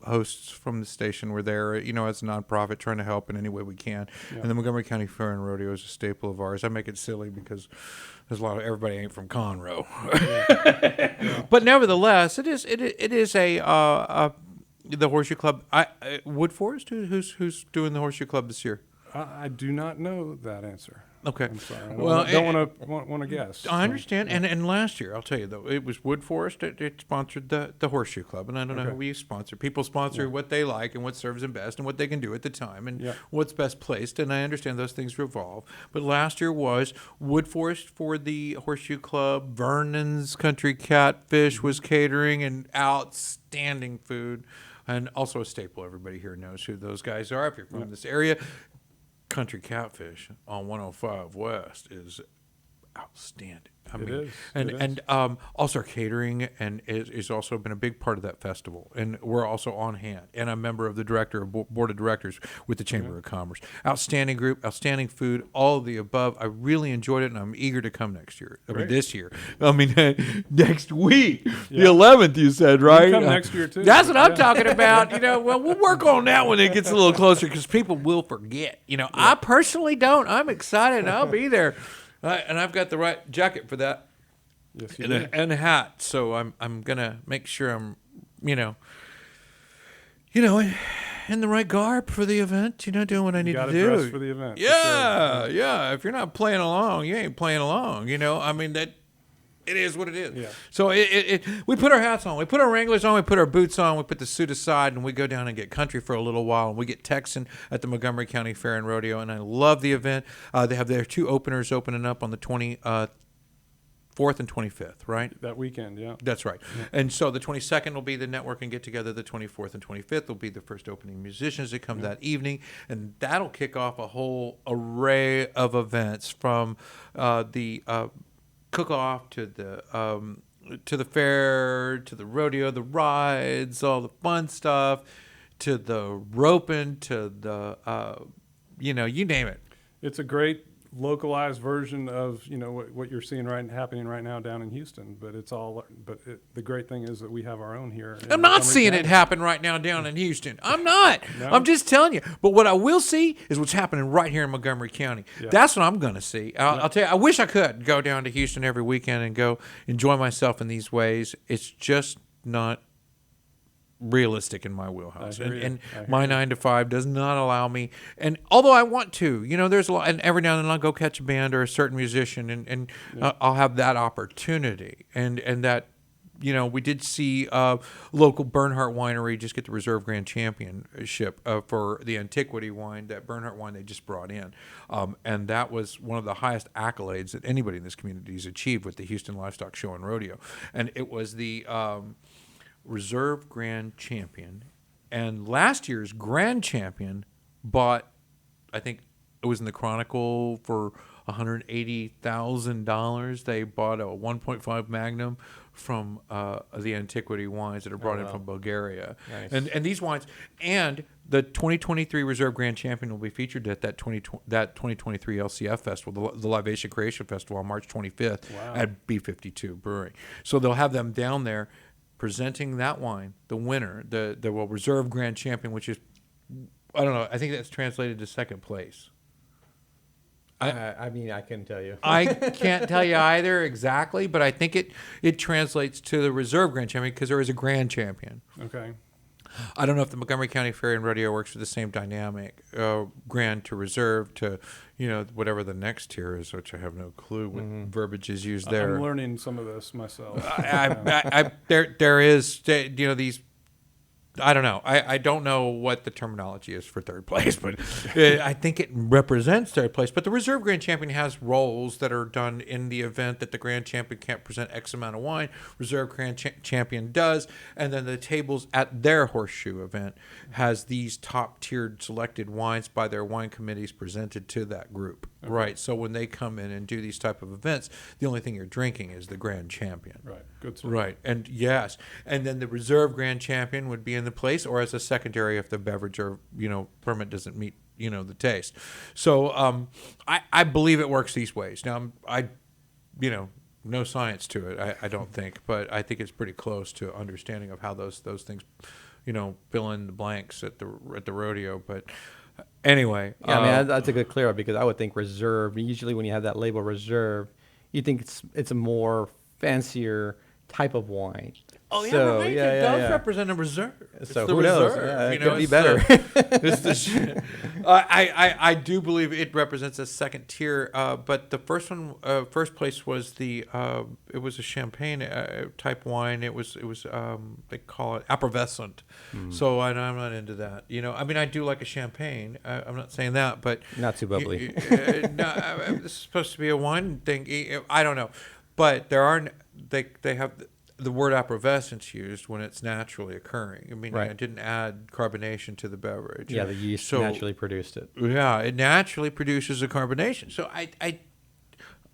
[SPEAKER 2] hosts from the station were there, you know, as a nonprofit trying to help in any way we can. And the Montgomery County Fair and Rodeo is a staple of ours. I make it silly because there's a lot of everybody ain't from Conroe. But nevertheless, it is the Horseshoe Club. Wood Forest, who's doing the Horseshoe Club this year?
[SPEAKER 7] I do not know that answer.
[SPEAKER 2] Okay.
[SPEAKER 7] I'm sorry. I
[SPEAKER 2] Well,
[SPEAKER 7] don't want to guess.
[SPEAKER 2] I understand. And last year, I'll tell you though, it was Wood Forest. It sponsored the Horseshoe Club, and I don't know who we sponsor. People sponsor what they like and what serves them best and what they can do at the time and what's best placed. And I understand those things revolve. But last year was Wood Forest for the Horseshoe Club. Vernon's Country Catfish was catering and outstanding food, and also a staple. Everybody here knows who those guys are if you're from this area. Country Catfish on 105 West is outstanding.
[SPEAKER 7] It is.
[SPEAKER 2] And also our catering and is also been a big part of that festival, and we're also on hand. And I'm a member of the board of directors with the Chamber of Commerce. Outstanding group, outstanding food, all of the above. I really enjoyed it, and I'm eager to come next year. I mean, this year. I mean, next week, the 11th. You said, right?
[SPEAKER 7] You come next year too.
[SPEAKER 2] That's what I'm talking about. Well, we'll work on that when it gets a little closer, because people will forget. I personally don't. I'm excited. I'll be there. And I've got the right jacket for that,
[SPEAKER 7] Yes, you
[SPEAKER 2] and
[SPEAKER 7] do.
[SPEAKER 2] a hat. So I'm gonna make sure I'm, in the right garb for the event. Doing what I need
[SPEAKER 7] Gotta
[SPEAKER 2] to do.
[SPEAKER 7] dress for the event. for
[SPEAKER 2] Yeah,
[SPEAKER 7] sure.
[SPEAKER 2] yeah. If you're not playing along, you ain't playing along. I mean that. It is what it is.
[SPEAKER 7] Yeah.
[SPEAKER 2] So we put our hats on, we put our Wranglers on, we put our boots on, we put the suit aside, and we go down and get country for a little while, and we get Texan at the Montgomery County Fair and Rodeo, and I love the event. They have their 2 openers opening up on the 24th and 25th, right?
[SPEAKER 7] That weekend, yeah.
[SPEAKER 2] That's right. And so the 22nd will be the network and get together. The 24th and 25th will be the first opening musicians that come that evening. And that'll kick off a whole array of events from the cook-off to the fair, to the rodeo, the rides, all the fun stuff, to the roping, to the, you name it.
[SPEAKER 7] It's a great localized version of what you're seeing happening right now down in Houston, but the great thing is that we have our own here.
[SPEAKER 2] I'm not seeing it happen right now down in Houston. I'm not.
[SPEAKER 7] No?
[SPEAKER 2] I'm just telling you. But what I will see is what's happening right here in Montgomery County.
[SPEAKER 7] Yeah.
[SPEAKER 2] That's what I'm going to see. I'll tell you, I wish I could go down to Houston every weekend and go enjoy myself in these ways. It's just not realistic in my wheelhouse,
[SPEAKER 7] I hear you.
[SPEAKER 2] and
[SPEAKER 7] I hear
[SPEAKER 2] my
[SPEAKER 7] you.
[SPEAKER 2] 9 to 5 does not allow me. And although I want to, there's a lot, and every now and then I'll go catch a band or a certain musician, and I'll have that opportunity, and that, we did see local Bernhardt Winery just get the Reserve Grand Championship for the Antiquity wine, that Bernhardt wine they just brought in, and that was one of the highest accolades that anybody in this community has achieved with the Houston Livestock Show and Rodeo, and it was the Reserve Grand Champion, and last year's Grand Champion bought, I think it was in the Chronicle, for $180,000. They bought a 1.5 Magnum from the Antiquity wines that are brought in from Bulgaria.
[SPEAKER 3] Nice.
[SPEAKER 2] And these wines, and the 2023 Reserve Grand Champion will be featured at that 2023 LCF Festival, the Libation Creation Festival, on March 25th at B52 Brewing. So they'll have them down there presenting that wine, the winner, the Reserve Grand Champion, which is, I don't know, I think that's translated to second place.
[SPEAKER 3] I mean, I couldn't tell you.
[SPEAKER 2] I can't tell you either exactly, but I think it translates to the Reserve Grand Champion, because there is a Grand Champion.
[SPEAKER 7] Okay.
[SPEAKER 2] I don't know if the Montgomery County Fair and Rodeo works with the same dynamic, Grand to Reserve to, whatever the next tier is, which I have no clue what verbiage is used there.
[SPEAKER 7] I'm learning some of this myself.
[SPEAKER 2] There is, these. I don't know. I don't know what the terminology is for third place, but I think it represents third place. But the Reserve Grand Champion has roles that are done in the event that the Grand Champion can't present X amount of wine. Reserve Grand Champion does. And then the tables at their horseshoe event has these top-tiered selected wines by their wine committees presented to that group. Okay. Right. So when they come in and do these type of events, the only thing you're drinking is the Grand Champion.
[SPEAKER 7] Right. Good stuff.
[SPEAKER 2] Right. And yes. And then the Reserve Grand Champion would be in the place, or as a secondary if the beverage or permit doesn't meet the taste. So I believe it works these ways. Now no science to it, I don't think, but I think it's pretty close to understanding of how those things fill in the blanks at the rodeo. But anyway,
[SPEAKER 3] Yeah, I mean, that's a good clear up, because I would think reserve. Usually, when you have that label reserve, you think it's a more fancier type of wine.
[SPEAKER 2] Oh, yeah,
[SPEAKER 3] So,
[SPEAKER 2] right.
[SPEAKER 3] yeah,
[SPEAKER 2] It
[SPEAKER 3] yeah,
[SPEAKER 2] does
[SPEAKER 3] yeah.
[SPEAKER 2] represent a reserve. It's
[SPEAKER 3] So
[SPEAKER 2] the
[SPEAKER 3] who knows?
[SPEAKER 2] reserve.
[SPEAKER 3] Yeah, it
[SPEAKER 2] you
[SPEAKER 3] could
[SPEAKER 2] know,
[SPEAKER 3] be
[SPEAKER 2] it's
[SPEAKER 3] better.
[SPEAKER 2] It's the shit. I do believe it represents a second tier. But the first place was it was a champagne type wine. It was they call it effervescent. So I'm not into that. I mean, I do like a champagne. I'm not saying that, but
[SPEAKER 3] Not too bubbly.
[SPEAKER 2] this is supposed to be a wine thing. I don't know, but there are they have the word effervescence used when it's naturally occurring. I mean,
[SPEAKER 3] Right.
[SPEAKER 2] I didn't add carbonation to the beverage.
[SPEAKER 3] Yeah, the yeast
[SPEAKER 2] So-
[SPEAKER 3] naturally produced it.
[SPEAKER 2] Yeah, it naturally produces a carbonation. So I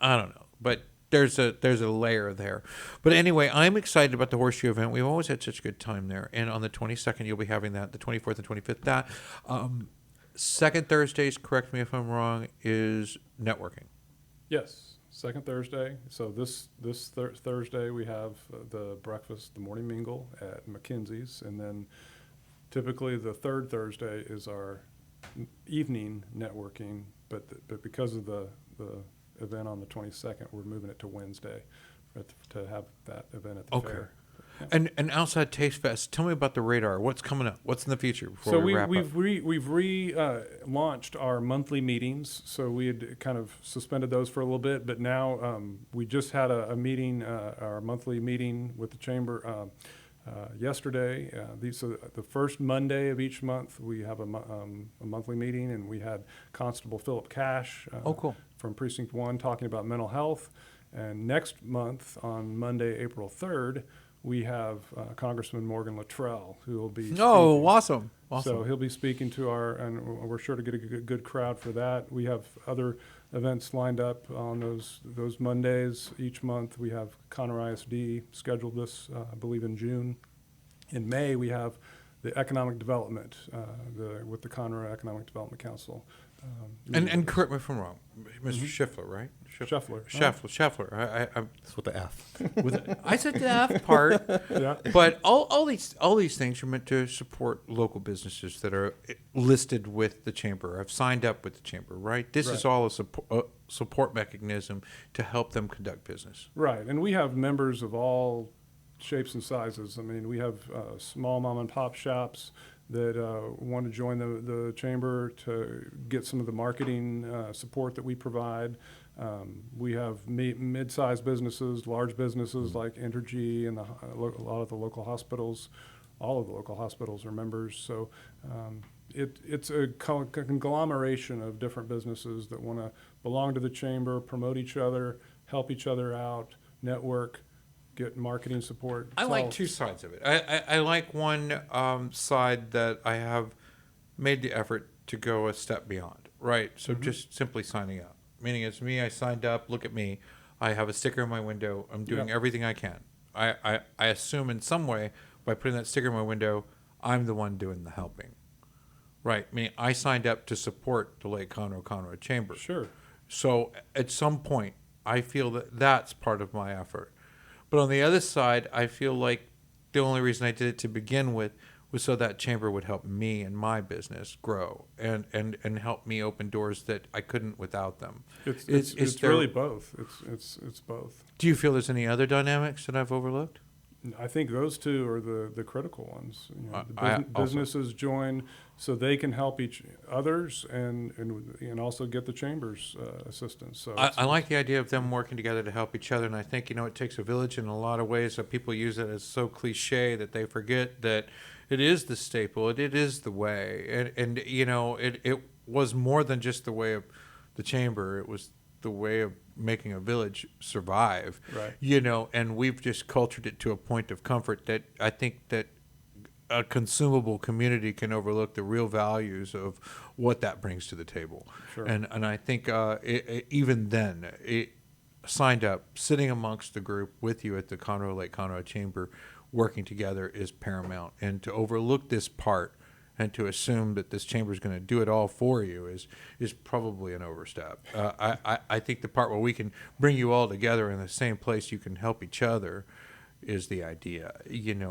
[SPEAKER 2] don't know. but there's a layer there. But anyway, I'm excited about the horseshoe event. We've always had such a good time there. And on the 22nd, you'll be having that. The 24th and 25th, that. Second Thursdays, correct me if I'm wrong, is networking.
[SPEAKER 7] Yes, second Thursday. So this Thursday we have the breakfast, the morning mingle at McKinsey's, and then typically the third Thursday is our evening networking. But because of the event on the 22nd, we're moving it to Wednesday to have that event at the fair.
[SPEAKER 2] And outside Taste Fest, tell me about the radar. What's coming up? What's in the future before
[SPEAKER 7] So
[SPEAKER 2] we wrap
[SPEAKER 7] we've
[SPEAKER 2] up?
[SPEAKER 7] launched our monthly meetings. So we had kind of suspended those for a little bit, but now we just had a meeting, our monthly meeting with the chamber yesterday. So the first Monday of each month, we have a monthly meeting, and we had Constable Philip Cash
[SPEAKER 2] Cool.
[SPEAKER 7] from Precinct 1 talking about mental health. And next month, on Monday, April 3rd, we have Congressman Morgan Luttrell, who will be speaking.
[SPEAKER 2] Oh, awesome.
[SPEAKER 7] So he'll be speaking to and we're sure to get a good crowd for that. We have other events lined up on those Mondays each month. We have Conroe ISD scheduled this, I believe, in June. In May, we have the economic development with the Conroe Economic Development Council.
[SPEAKER 2] And correct me if I'm wrong, Mr. Scheffler, right?
[SPEAKER 7] Scheffler.
[SPEAKER 2] Scheffler.
[SPEAKER 8] That's with the F.
[SPEAKER 2] I said the F part,
[SPEAKER 7] Yeah.
[SPEAKER 2] but all these things are meant to support local businesses that are listed with the chamber. I've signed up with the chamber, right? This is
[SPEAKER 7] Right.
[SPEAKER 2] all a support mechanism to help them conduct business.
[SPEAKER 7] Right, and we have members of all shapes and sizes. I mean, we have small mom and pop shops that want to join the chamber to get some of the marketing support that we provide. We have mid-sized businesses, large businesses like Entergy, and a lot of the local hospitals. All of the local hospitals are members. So it's a conglomeration of different businesses that want to belong to the chamber, promote each other, help each other out, network, get marketing support.
[SPEAKER 2] I like two sides of it. I like one side that I have made the effort to go a step beyond, right? So just simply signing up. Meaning it's me, I signed up, look at me. I have a sticker in my window. I'm doing everything I can. I assume in some way by putting that sticker in my window, I'm the one doing the helping. Right? Meaning I signed up to support the Lake Conroe Chamber.
[SPEAKER 7] Sure.
[SPEAKER 2] So at some point, I feel that that's part of my effort. But on the other side, I feel like the only reason I did it to begin with was so that chamber would help me and my business grow and help me open doors that I couldn't without them.
[SPEAKER 7] It's really both. It's both.
[SPEAKER 2] Do you feel there's any other dynamics that I've overlooked?
[SPEAKER 7] I think those two are the critical ones. You know,
[SPEAKER 2] I
[SPEAKER 7] businesses join so they can help each others and also get the chamber's assistance. So
[SPEAKER 2] I like the idea of them working together to help each other, and I think it takes a village in a lot of ways. That people use it as so cliche that they forget that it is the staple, it is the way, and it was more than just the way of the chamber. It was the way of making a village survive.
[SPEAKER 7] Right.
[SPEAKER 2] And we've just cultured it to a point of comfort that I think that a consumable community can overlook the real values of what that brings to the table.
[SPEAKER 7] Sure.
[SPEAKER 2] And I think even then, signed up, sitting amongst the group with you at the Conroe Chamber, working together is paramount. And to overlook this part and to assume that this chamber is going to do it all for you is probably an overstep. I think the part where we can bring you all together in the same place, you can help each other, is the idea.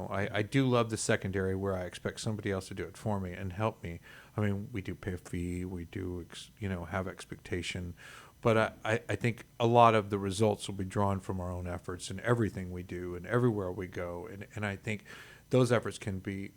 [SPEAKER 2] I do love the secondary where I expect somebody else to do it for me and help me. I mean, we do pay a fee, we do have expectation, but I think a lot of the results will be drawn from our own efforts in everything we do and everywhere we go, and I think those efforts can be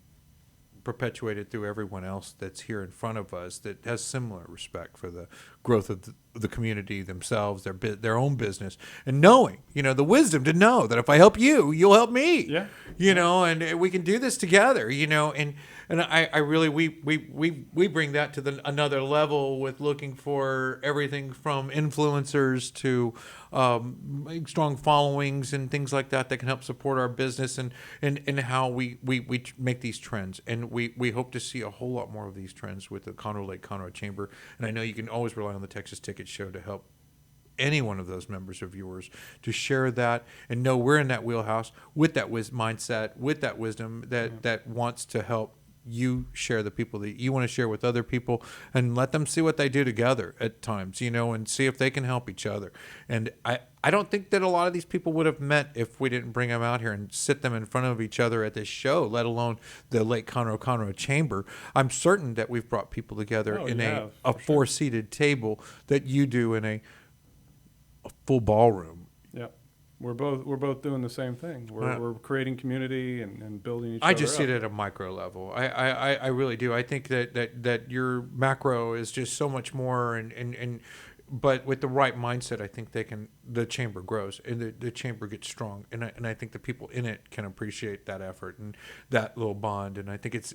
[SPEAKER 2] perpetuated through everyone else that's here in front of us that has similar respect for the growth of the community themselves, their own business, and knowing, the wisdom to know that if I help you, you'll help me.
[SPEAKER 7] Yeah.
[SPEAKER 2] And we can do this together. And I really we bring that to another level with looking for everything from influencers to strong followings and things like that can help support our business and how we make these trends. And we hope to see a whole lot more of these trends with the Conroe Chamber. And I know you can always rely on the Texas Ticket Show to help any one of those members of yours to share that and know we're in that wheelhouse with that mindset, with that wisdom that wants to help you share the people that you want to share with other people, and let them see what they do together at times, and see if they can help each other. And I don't think that a lot of these people would have met if we didn't bring them out here and sit them in front of each other at this show, let alone the Lake Conroe Chamber. I'm certain that we've brought people together in a four-seated table that you do in a full ballroom.
[SPEAKER 7] Yep. We're both doing the same thing. We're creating community and building each other
[SPEAKER 2] I just see
[SPEAKER 7] up.
[SPEAKER 2] it at a micro level. I really do. I think that your macro is just so much more, and but with the right mindset, I think the chamber grows and the chamber gets strong, and I think the people in it can appreciate that effort and that little bond, and I think it's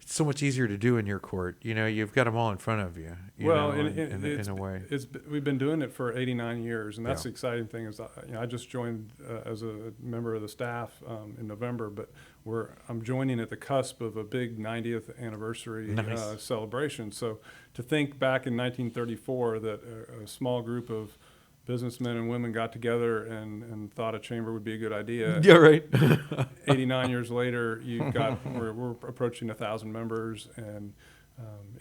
[SPEAKER 2] so much easier to do in your court. You've got them all in front of you. In a way,
[SPEAKER 7] we've been doing it for 89 years, and that's the exciting thing. Is I just joined as a member of the staff in November, but I'm joining at the cusp of a big 90th anniversary celebration. So to think back in 1934 that a small group of businessmen and women got together and thought a chamber would be a good idea.
[SPEAKER 2] Yeah, right.
[SPEAKER 7] 89 years later, we're approaching 1,000 members, and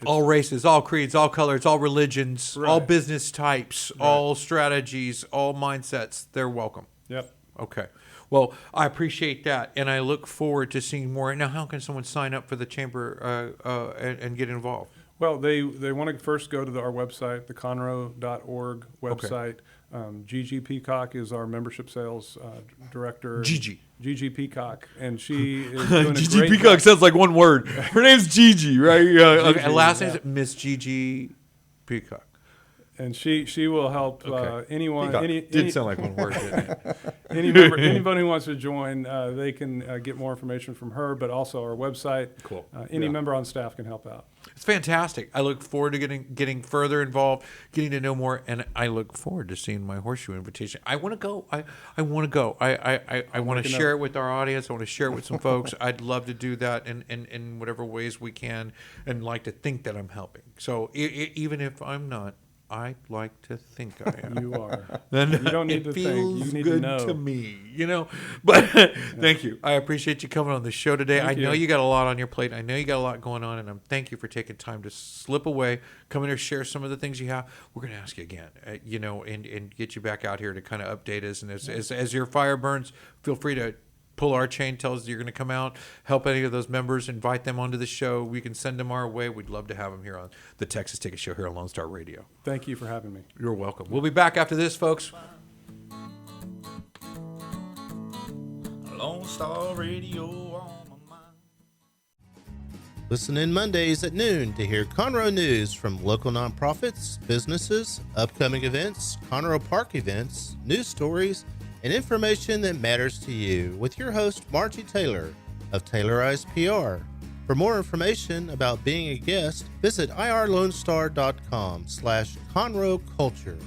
[SPEAKER 2] all races, all creeds, all colors, all religions, all business types, all strategies, all mindsets. They're welcome.
[SPEAKER 7] Yep.
[SPEAKER 2] Okay. Well, I appreciate that, and I look forward to seeing more. Now, how can someone sign up for the chamber and get involved?
[SPEAKER 7] Well, they want to first go to our website, the Conroe.org website.
[SPEAKER 2] Okay.
[SPEAKER 7] Gigi Peacock is our membership sales director. Gigi Peacock, and she is doing a
[SPEAKER 6] Gigi
[SPEAKER 7] great
[SPEAKER 6] Peacock
[SPEAKER 7] job.
[SPEAKER 6] sounds like one word. Her name's Gigi, right?
[SPEAKER 2] And last name is Miss Gigi Peacock.
[SPEAKER 7] And she will help anyone.
[SPEAKER 2] Did sound like one word, didn't it?
[SPEAKER 7] Anybody who wants to join, they can get more information from her, but also our website.
[SPEAKER 2] Cool.
[SPEAKER 7] Any member on staff can help out.
[SPEAKER 2] It's fantastic. I look forward to getting further involved, getting to know more, and I look forward to seeing my horseshoe invitation. I want to go. I want to go. I want to share it with our audience. I want to share it with some folks. I'd love to do that in whatever ways we can, and like to think that I'm helping. So even if I'm not, I like to think I am.
[SPEAKER 7] You are.
[SPEAKER 2] Then
[SPEAKER 7] you don't need
[SPEAKER 2] it
[SPEAKER 7] to
[SPEAKER 2] feels
[SPEAKER 7] think. You need
[SPEAKER 2] good
[SPEAKER 7] to know.
[SPEAKER 2] to me, But thank you. I appreciate you coming on the show today. I know you got a lot on your plate. I know you got a lot going on, and thank you for taking time to slip away, come in here, share some of the things you have. We're going to ask you again, and get you back out here to kind of update us. And as your fire burns, feel free to pull our chain, tell us you're going to come out, help any of those members, invite them onto the show. We can send them our way. We'd love to have them here on the Texas Ticket Show here on Lone Star Radio.
[SPEAKER 7] Thank you for having me.
[SPEAKER 2] You're welcome. We'll be back after this, folks.
[SPEAKER 5] Lone Star Radio on my mind.
[SPEAKER 8] Listen in Mondays at noon to hear Conroe news from local nonprofits, businesses, upcoming events, Conroe Park events, news stories, and information that matters to you with your host, Margie Taylor of Taylorized PR. For more information about being a guest, visit irlonestar.com/Conroe Culture.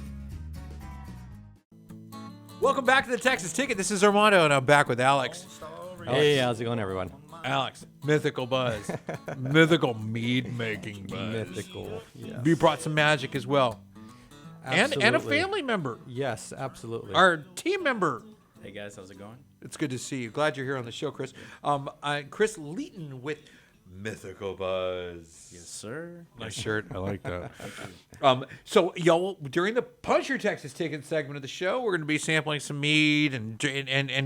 [SPEAKER 2] Welcome back to the Texas Ticket. This is Armando, and I'm back with Alex.
[SPEAKER 3] Hey, how's it going, everyone?
[SPEAKER 2] Alex, Mythical Buzz. Mythical mead-making Buzz.
[SPEAKER 3] Mythical, yes.
[SPEAKER 2] You brought some magic as well. And a
[SPEAKER 3] Absolutely.
[SPEAKER 2] family member.
[SPEAKER 3] Yes, absolutely.
[SPEAKER 2] Our team member.
[SPEAKER 9] Hey guys, how's it going?
[SPEAKER 2] It's good to see you. Glad you're here on the show, Chris. Chris Leeton with Mythical Buzz.
[SPEAKER 9] Yes, sir.
[SPEAKER 2] Nice shirt. I like that. So, y'all, during the Punch Your Texas Ticket segment of the show, we're going to be sampling some mead and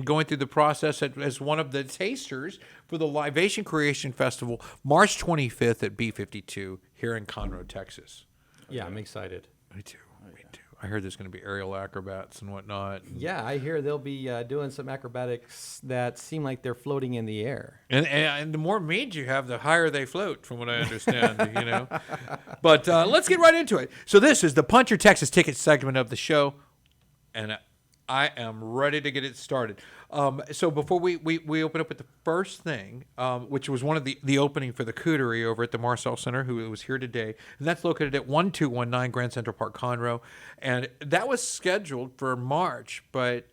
[SPEAKER 2] going through the process as one of the tasters for the Libation Creation Festival, March 25th at B52 here in Conroe, Texas.
[SPEAKER 3] Yeah, I'm excited.
[SPEAKER 2] Me too. Me too. I heard there's going to be aerial acrobats and whatnot.
[SPEAKER 3] Yeah, I hear they'll be doing some acrobatics that seem like they're floating in the air.
[SPEAKER 2] And the more mead you have, the higher they float, from what I understand, But let's get right into it. So this is the Punch Your Texas Ticket segment of the show, and I am ready to get it started. So before we open up with the first thing, which was one of the opening for the Cuterie over at the Marcel Center, who was here today, and that's located at 1219 Grand Central Park, Conroe, and that was scheduled for March, but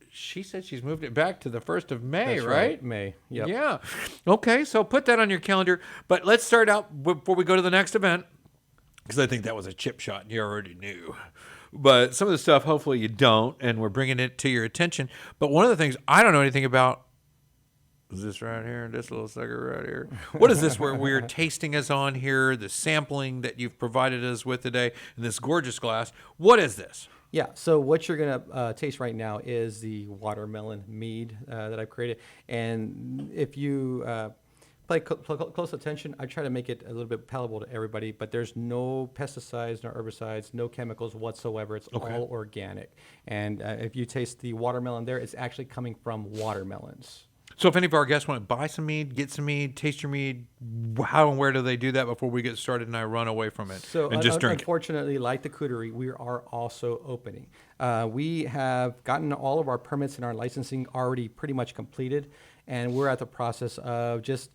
[SPEAKER 2] she said she's moved it back to the 1st of May,
[SPEAKER 3] That's
[SPEAKER 2] right?
[SPEAKER 3] May. Yep.
[SPEAKER 2] Yeah. Okay, so put that on your calendar. But let's start out before we go to the next event, because I think that was a chip shot and you already knew. But some of the stuff, hopefully you don't, and we're bringing it to your attention. But one of the things I don't know anything about is this right here, this little sucker right here. What is this where we're tasting us on here, the sampling that you've provided us with today in this gorgeous glass? What is this?
[SPEAKER 3] Yeah, so what you're going to taste right now is the watermelon mead that I've created. And if you pay close attention, I try to make it a little bit palatable to everybody, but there's no pesticides, no herbicides, no chemicals whatsoever. It's all organic. And if you taste the watermelon there, it's actually coming from watermelons.
[SPEAKER 2] So if any of our guests want to buy some mead, get some mead, taste your mead, how and where do they do that before we get started and I run away from it and just drink it?
[SPEAKER 3] Unfortunately, like the Cuterie, we are also opening. We have gotten all of our permits and our licensing already pretty much completed, and we're at the process of just,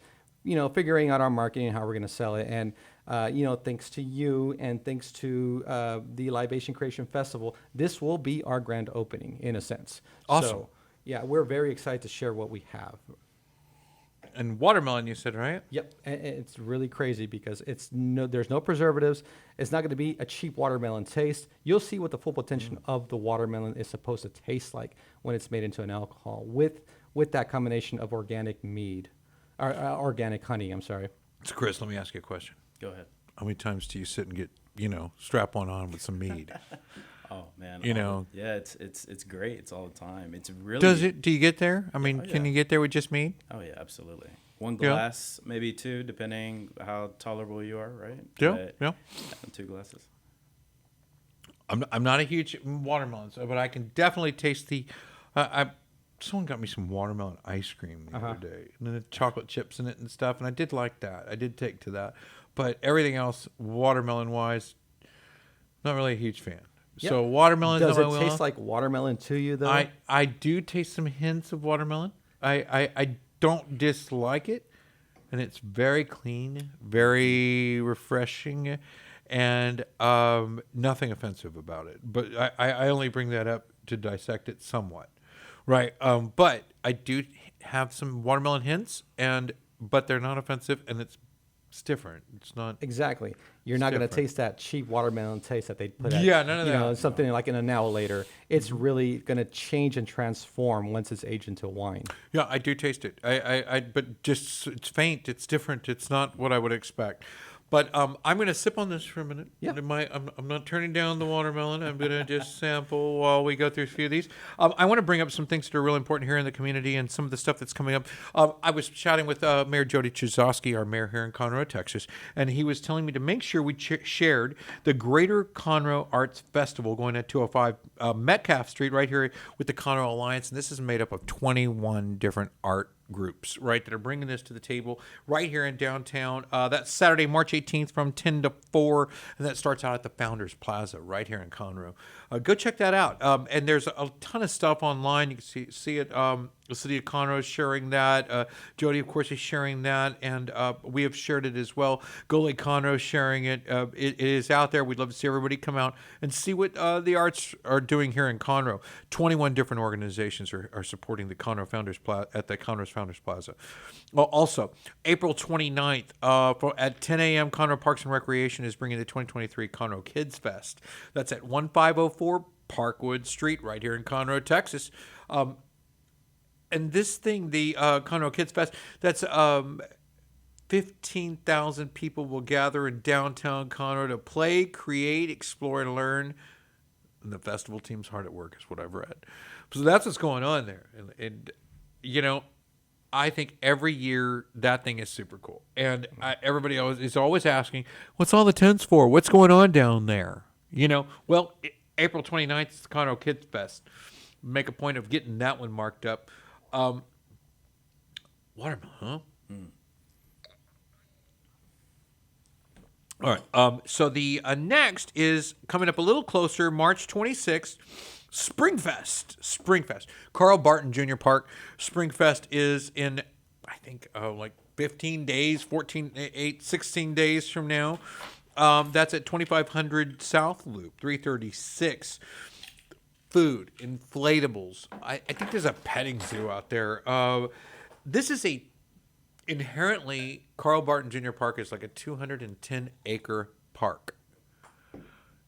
[SPEAKER 3] figuring out our marketing and how we're going to sell it. And, thanks to you and thanks to the Libation Creation Festival, this will be our grand opening in a sense.
[SPEAKER 2] Awesome.
[SPEAKER 3] So, yeah, we're very excited to share what we have.
[SPEAKER 2] And watermelon, you said, right?
[SPEAKER 3] Yep, and it's really crazy because there's no preservatives. It's not going to be a cheap watermelon taste. You'll see what the full potential of the watermelon is supposed to taste like when it's made into an alcohol with that combination of organic mead, or organic honey. I'm sorry.
[SPEAKER 2] So Chris, let me ask you a question.
[SPEAKER 9] Go ahead.
[SPEAKER 2] How many times do you sit and get, strap one on with some mead?
[SPEAKER 9] Oh man, yeah, it's great. It's all the time. It's really.
[SPEAKER 2] Do you get there? I mean, can you get there with just mead?
[SPEAKER 9] Oh yeah, absolutely. One glass, maybe two, depending how tolerable you are, right?
[SPEAKER 2] Yeah, yeah.
[SPEAKER 9] 2 glasses.
[SPEAKER 2] I'm not a huge watermelon, but I can definitely taste the. Someone got me some watermelon ice cream the other day, and then the chocolate chips in it and stuff, and I did like that. I did take to that, but everything else, watermelon wise, not really a huge fan.
[SPEAKER 3] Yep.
[SPEAKER 2] So watermelon.
[SPEAKER 3] Does it taste like watermelon to you, though?
[SPEAKER 2] I do taste some hints of watermelon. I don't dislike it, and it's very clean, very refreshing, and nothing offensive about it. But I only bring that up to dissect it somewhat, right? But I do have some watermelon hints, but they're not offensive, and it's different. It's not
[SPEAKER 3] exactly. You're not going to taste that cheap watermelon taste that they put at,
[SPEAKER 2] none of that.
[SPEAKER 3] Something like in an hour later. It's really going to change and transform once it's aged into wine.
[SPEAKER 2] Yeah, I do taste it. But just it's faint. It's different. It's not what I would expect. But I'm going to sip on this for a minute.
[SPEAKER 3] Yeah.
[SPEAKER 2] I'm not turning down the watermelon. I'm going to just sample while we go through a few of these. I want to bring up some things that are really important here in the community and some of the stuff that's coming up. I was chatting with Mayor Jody Chizosky, our mayor here in Conroe, Texas, and he was telling me to make sure we shared the Greater Conroe Arts Festival going at 205 Metcalf Street right here with the Conroe Alliance. And this is made up of 21 different art groups, right, that are bringing this to the table right here in downtown. That's Saturday, March 18th from 10 to 4, and that starts out at the Founders Plaza right here in Conroe. Go check that out. And there's a ton of stuff online. You can see it. The city of Conroe is sharing that. Jody, of course, is sharing that, and we have shared it as well. GoLakeConroe is sharing it. It is out there. We'd love to see everybody come out and see what the arts are doing here in Conroe. 21 different organizations are supporting the Conroe Founders at the Conroe Founders Plaza. Well, also, April 29th at 10 a.m., Conroe Parks and Recreation is bringing the 2023 Conroe Kids Fest. That's at 1504 Parkwood Street right here in Conroe, Texas. And this thing, the Conroe Kids Fest, that's 15,000 people will gather in downtown Conroe to play, create, explore, and learn. And the festival team's hard at work, is what I've read. So that's what's going on there. And I think every year that thing is super cool. And everybody is always asking, what's all the tents for? What's going on down there? Well, April 29th is the Conroe Kids Fest. Make a point of getting that one marked up. Watermelon, huh? All right. So the next is coming up a little closer, March 26th, Springfest. Carl Barton Jr. Park. Springfest is in, I think, like 15 days, 16 days from now. That's at 2500 South Loop, 336. Food, inflatables. I think there's a petting zoo out there. This is inherently, Carl Barton Jr. Park is like a 210-acre park.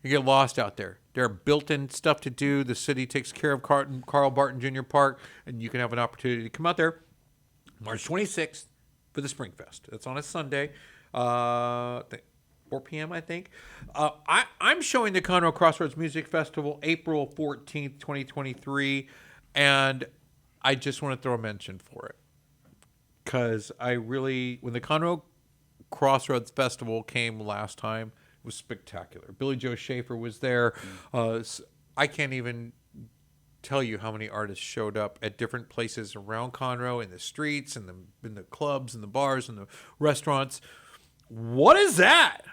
[SPEAKER 2] You get lost out there. There are built-in stuff to do. The city takes care of Carl Barton Jr. Park, and you can have an opportunity to come out there March 26th for the Spring Fest. It's on a Sunday, 4 p.m., I think. I'm showing the Conroe Crossroads Music Festival April 14th, 2023, and I just want to throw a mention for it. Because when the Conroe Crossroads Festival came last time, it was spectacular. Billy Joe Schaefer was there. I can't even tell you how many artists showed up at different places around Conroe, in the streets, in the clubs, and the bars, and the restaurants. What is that?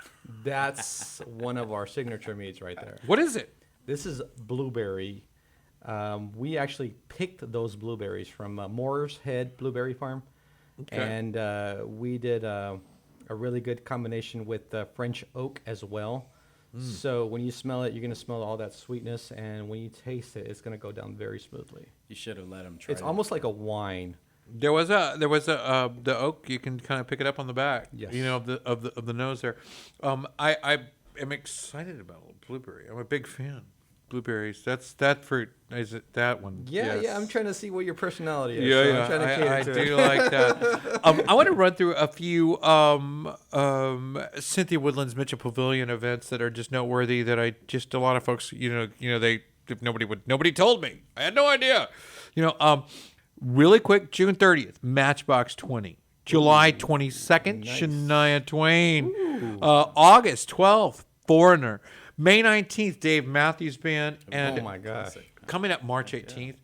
[SPEAKER 3] That's one of our signature meads right there.
[SPEAKER 2] What is it?
[SPEAKER 3] This is blueberry. We actually picked those blueberries from Moore's Head Blueberry Farm. Okay. And we did a really good combination with French oak as well. So when you smell it, you're going to smell all that sweetness. And when you taste it, it's going to go down very smoothly.
[SPEAKER 9] You should have let him try
[SPEAKER 3] It's almost like a wine.
[SPEAKER 2] There was the oak. You can kind of pick it up on the back.
[SPEAKER 3] Yes.
[SPEAKER 2] Of the nose there. I am excited about blueberry. I'm a big fan. Blueberries. That's that fruit. Is it that one?
[SPEAKER 3] Yeah,
[SPEAKER 2] Yes.
[SPEAKER 3] yeah. I'm trying to see what your personality is.
[SPEAKER 2] Yeah,
[SPEAKER 3] so
[SPEAKER 2] yeah.
[SPEAKER 3] I'm trying to cater
[SPEAKER 2] I
[SPEAKER 3] to
[SPEAKER 2] do
[SPEAKER 3] it.
[SPEAKER 2] like that. I want to run through a few Cynthia Woodland's Mitchell Pavilion events that are just noteworthy. That a lot of folks, nobody told me. I had no idea. Really quick. June 30th, Matchbox 20. July 22nd,
[SPEAKER 3] Nice.
[SPEAKER 2] Shania Twain. August 12th, Foreigner. May 19th, Dave Matthews Band. And
[SPEAKER 3] Oh my gosh.
[SPEAKER 2] coming up March 18th,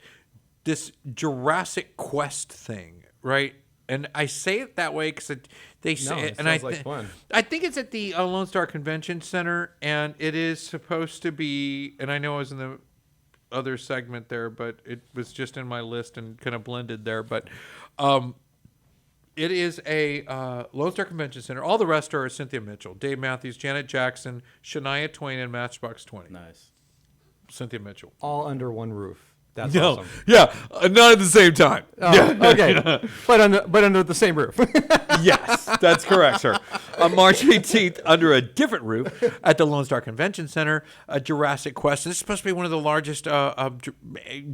[SPEAKER 2] this Jurassic Quest thing, right? And I say it that way because they say
[SPEAKER 3] No,
[SPEAKER 2] it,
[SPEAKER 3] it
[SPEAKER 2] and I
[SPEAKER 3] sounds like fun.
[SPEAKER 2] I think it's at the Lone Star Convention Center, and it is supposed to be. And I know I was in the other segment there, but it was just in my list and kind of blended there. But it is a Lone Star Convention Center. All the rest are Cynthia Mitchell, Dave Matthews, Janet Jackson, Shania Twain, and Matchbox 20.
[SPEAKER 9] Nice.
[SPEAKER 2] Cynthia Mitchell.
[SPEAKER 3] All under one roof. That's
[SPEAKER 2] No,
[SPEAKER 3] awesome.
[SPEAKER 2] yeah, not at the same time.
[SPEAKER 3] Oh, okay, but under the same roof.
[SPEAKER 2] Yes, that's correct, sir. On March 18th, under a different roof at the Lone Star Convention Center, a Jurassic Quest. This is supposed to be one of the largest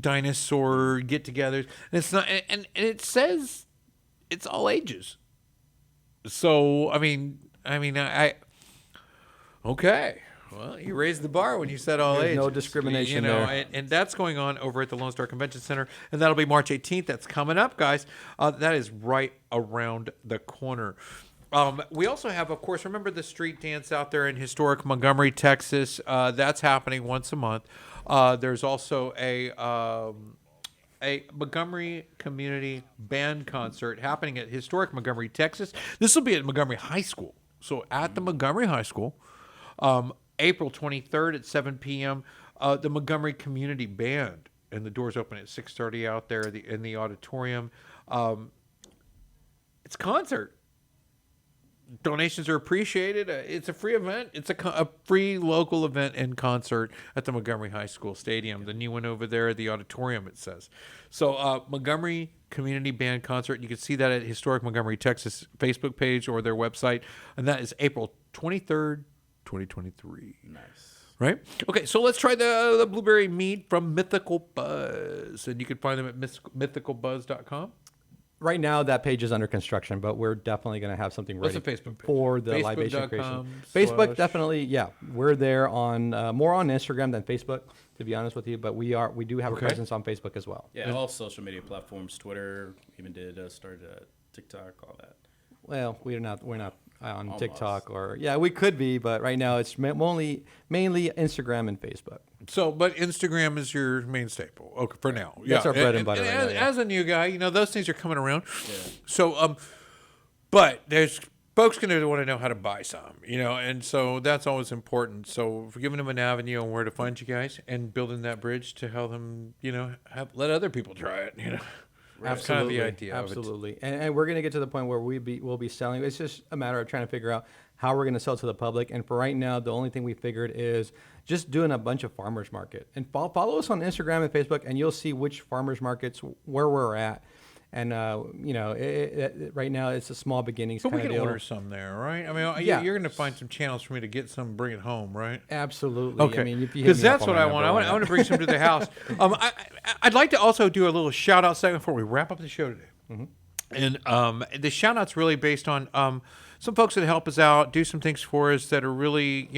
[SPEAKER 2] dinosaur get-togethers, and it's not. And it says it's all ages. So I okay. Well, you raised the bar when you said all
[SPEAKER 3] There's
[SPEAKER 2] ages.
[SPEAKER 3] no discrimination there.
[SPEAKER 2] And that's going on over at the Lone Star Convention Center, and that'll be March 18th. That's coming up, guys. That is right around the corner. We also have, of course, remember the street dance out there in historic Montgomery, Texas. That's happening once a month. There's also a Montgomery Community Band concert happening at historic Montgomery, Texas. This will be at Montgomery High School. So at the Montgomery High School, April 23rd at 7 p.m., the Montgomery Community Band, and the doors open at 6:30 out there in the auditorium. It's a concert. Donations are appreciated. It's a free event. It's a free local event and concert at the Montgomery High School Stadium. The new one over there, the auditorium, it says. So Montgomery Community Band Concert. You can see that at Historic Montgomery, Texas Facebook page or their website. And that is April 23rd, 2023.
[SPEAKER 9] Nice.
[SPEAKER 2] Right? Okay, so let's try the blueberry mead from Mythical Buzz. And you can find them at mythicalbuzz.com.
[SPEAKER 3] Right now, that page is under construction, but we're definitely going to have something
[SPEAKER 2] What's
[SPEAKER 3] ready
[SPEAKER 2] the Facebook page?
[SPEAKER 3] for the libation creation.
[SPEAKER 2] Facebook.com/
[SPEAKER 3] Facebook, definitely, yeah. We're there on more on Instagram than Facebook, to be honest with you. But we do have a presence on Facebook as well.
[SPEAKER 9] Yeah, all social media platforms, Twitter, even started TikTok, all that.
[SPEAKER 3] Well, we're not on
[SPEAKER 9] Almost.
[SPEAKER 3] TikTok we could be, but right now it's mainly Instagram and Facebook.
[SPEAKER 2] So, but Instagram is your main staple. Okay, for now.
[SPEAKER 3] That's our bread and butter right
[SPEAKER 2] as,
[SPEAKER 3] now, yeah.
[SPEAKER 2] as a new guy, those things are coming around. Yeah. So, but there's folks going to want to know how to buy some, and so that's always important. So, for giving them an avenue on where to find you guys and building that bridge to help them, let other people try it, That's kind of the idea
[SPEAKER 3] Absolutely. And we're going to get to the point where we'll be selling. It's just a matter of trying to figure out how we're going to sell to the public. And for right now, the only thing we figured is just doing a bunch of farmers market. And follow us on Instagram and Facebook, and you'll see which farmers markets, where we're at. And right now it's a small beginnings
[SPEAKER 2] But
[SPEAKER 3] kind
[SPEAKER 2] we
[SPEAKER 3] of
[SPEAKER 2] can
[SPEAKER 3] deal.
[SPEAKER 2] order some there, right? I mean,
[SPEAKER 3] Yeah.
[SPEAKER 2] you're going to find some channels for me to get some, bring it home, right?
[SPEAKER 3] Absolutely.
[SPEAKER 2] Okay.
[SPEAKER 3] I mean, if you hit
[SPEAKER 2] Because
[SPEAKER 3] me up
[SPEAKER 2] that's
[SPEAKER 3] on
[SPEAKER 2] what
[SPEAKER 3] my
[SPEAKER 2] I
[SPEAKER 3] number,
[SPEAKER 2] want. I
[SPEAKER 3] why
[SPEAKER 2] want to
[SPEAKER 3] not?
[SPEAKER 2] bring some to the house. I'd like to also do a little shout out segment before we wrap up the show today.
[SPEAKER 3] Mm-hmm.
[SPEAKER 2] And the shout out's really based on some folks that help us out, do some things for us that are really,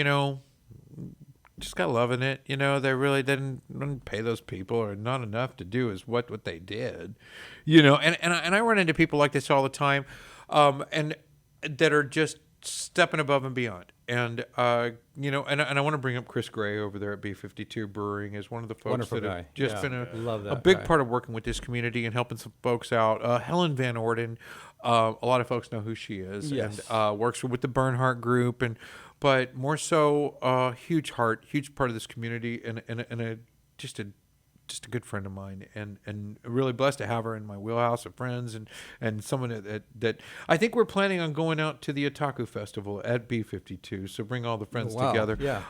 [SPEAKER 2] just got loving it. They really didn't pay those people, or not enough to do is what they did. And I run into people like this all the time, and that are just stepping above and beyond. And and I want to bring up Chris Gray over there at B52 Brewing as one of the folks
[SPEAKER 3] Wonderful
[SPEAKER 2] that
[SPEAKER 3] guy.
[SPEAKER 2] have just
[SPEAKER 3] Yeah.
[SPEAKER 2] been
[SPEAKER 3] Love
[SPEAKER 2] a
[SPEAKER 3] that
[SPEAKER 2] big
[SPEAKER 3] guy.
[SPEAKER 2] part of working with this community and helping some folks out. Helen Van Orden, a lot of folks know who she is,
[SPEAKER 3] Yes.
[SPEAKER 2] and works with the Bernhardt group, but more so, huge heart, huge part of this community, and just a good friend of mine, and really blessed to have her in my wheelhouse of friends, and someone that I think we're planning on going out to the Otaku Festival at B52, so bring all the friends
[SPEAKER 3] Wow,
[SPEAKER 2] together.
[SPEAKER 3] yeah.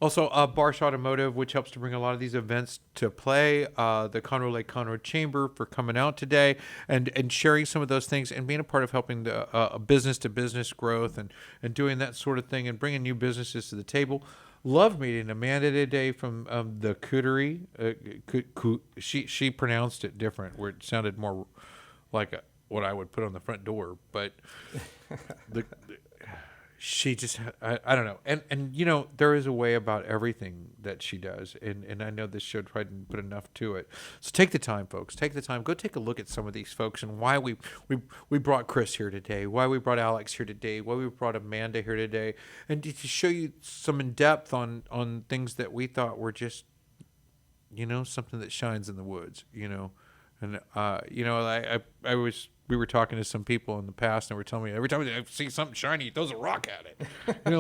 [SPEAKER 2] Also, BARSH Automotive, which helps to bring a lot of these events to play, the GoLakeConroe Chamber for coming out today and sharing some of those things and being a part of helping the business-to-business growth and doing that sort of thing and bringing new businesses to the table. Love meeting Amanda today from the Cuterie. She pronounced it different, where it sounded more like what I would put on the front door. But she just, I don't know. And there is a way about everything that she does. And I know this show tried to put enough to it. So take the time, folks. Take the time. Go take a look at some of these folks and why we brought Chris here today, why we brought Alex here today, why we brought Amanda here today, and to show you some in depth on things that we thought were just, something that shines in the woods, And, we were talking to some people in the past, and they were telling me every time I see something shiny, he throws a rock at it.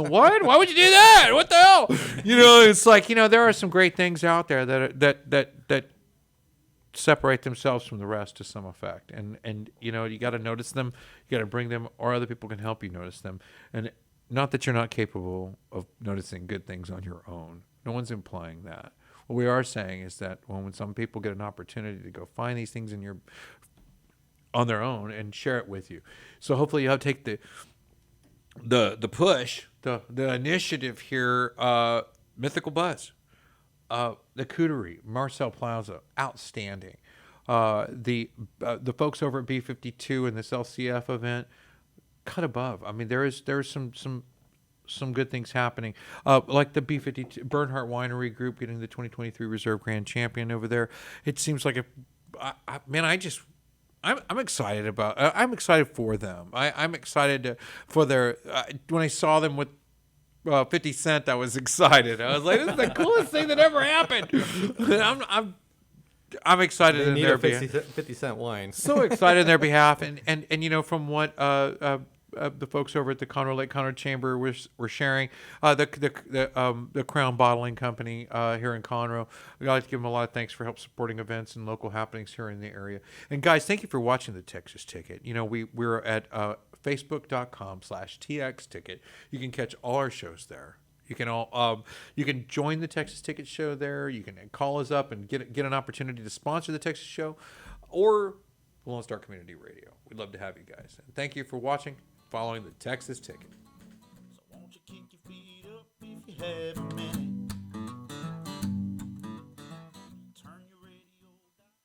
[SPEAKER 2] What? Why would you do that? What the hell? It's like, there are some great things out there that separate themselves from the rest to some effect. And you got to notice them, you got to bring them, or other people can help you notice them. And not that you're not capable of noticing good things on your own. No one's implying that. What we are saying is that when some people get an opportunity to go find these things on their own and share it with you. So hopefully you'll take the push, the initiative here, Mythical Buzz, the Cuterie, Marcel Plaza, outstanding. The folks over at B52 and this LCF event, cut above. I mean, there's some good things happening, like the B52 Bernhardt Winery group getting the 2023 Reserve Grand Champion over there. It seems like I'm excited about. I'm excited for them. I'm excited for their. When I saw them with 50 Cent, I was excited. I was like, "This is the coolest thing that ever happened." I'm excited
[SPEAKER 3] They
[SPEAKER 2] in
[SPEAKER 3] need
[SPEAKER 2] their
[SPEAKER 3] a
[SPEAKER 2] behalf.
[SPEAKER 3] 50-cent wine.
[SPEAKER 2] So excited in their behalf, and from what the folks over at the GoLakeConroe Chamber were sharing, the Crown Bottling Company here in Conroe. I'd like to give them a lot of thanks for help supporting events and local happenings here in the area. And guys, thank you for watching the Texas Ticket. We're at facebook.com/TX Ticket. You can catch all our shows there. You can join the Texas Ticket Show there. You can call us up and get an opportunity to sponsor the Texas Show, or the Lone Star Community Radio. We'd love to have you guys. And thank you for watching, following the Texas Ticket.
[SPEAKER 5] So won't you kick your feet up if you haven't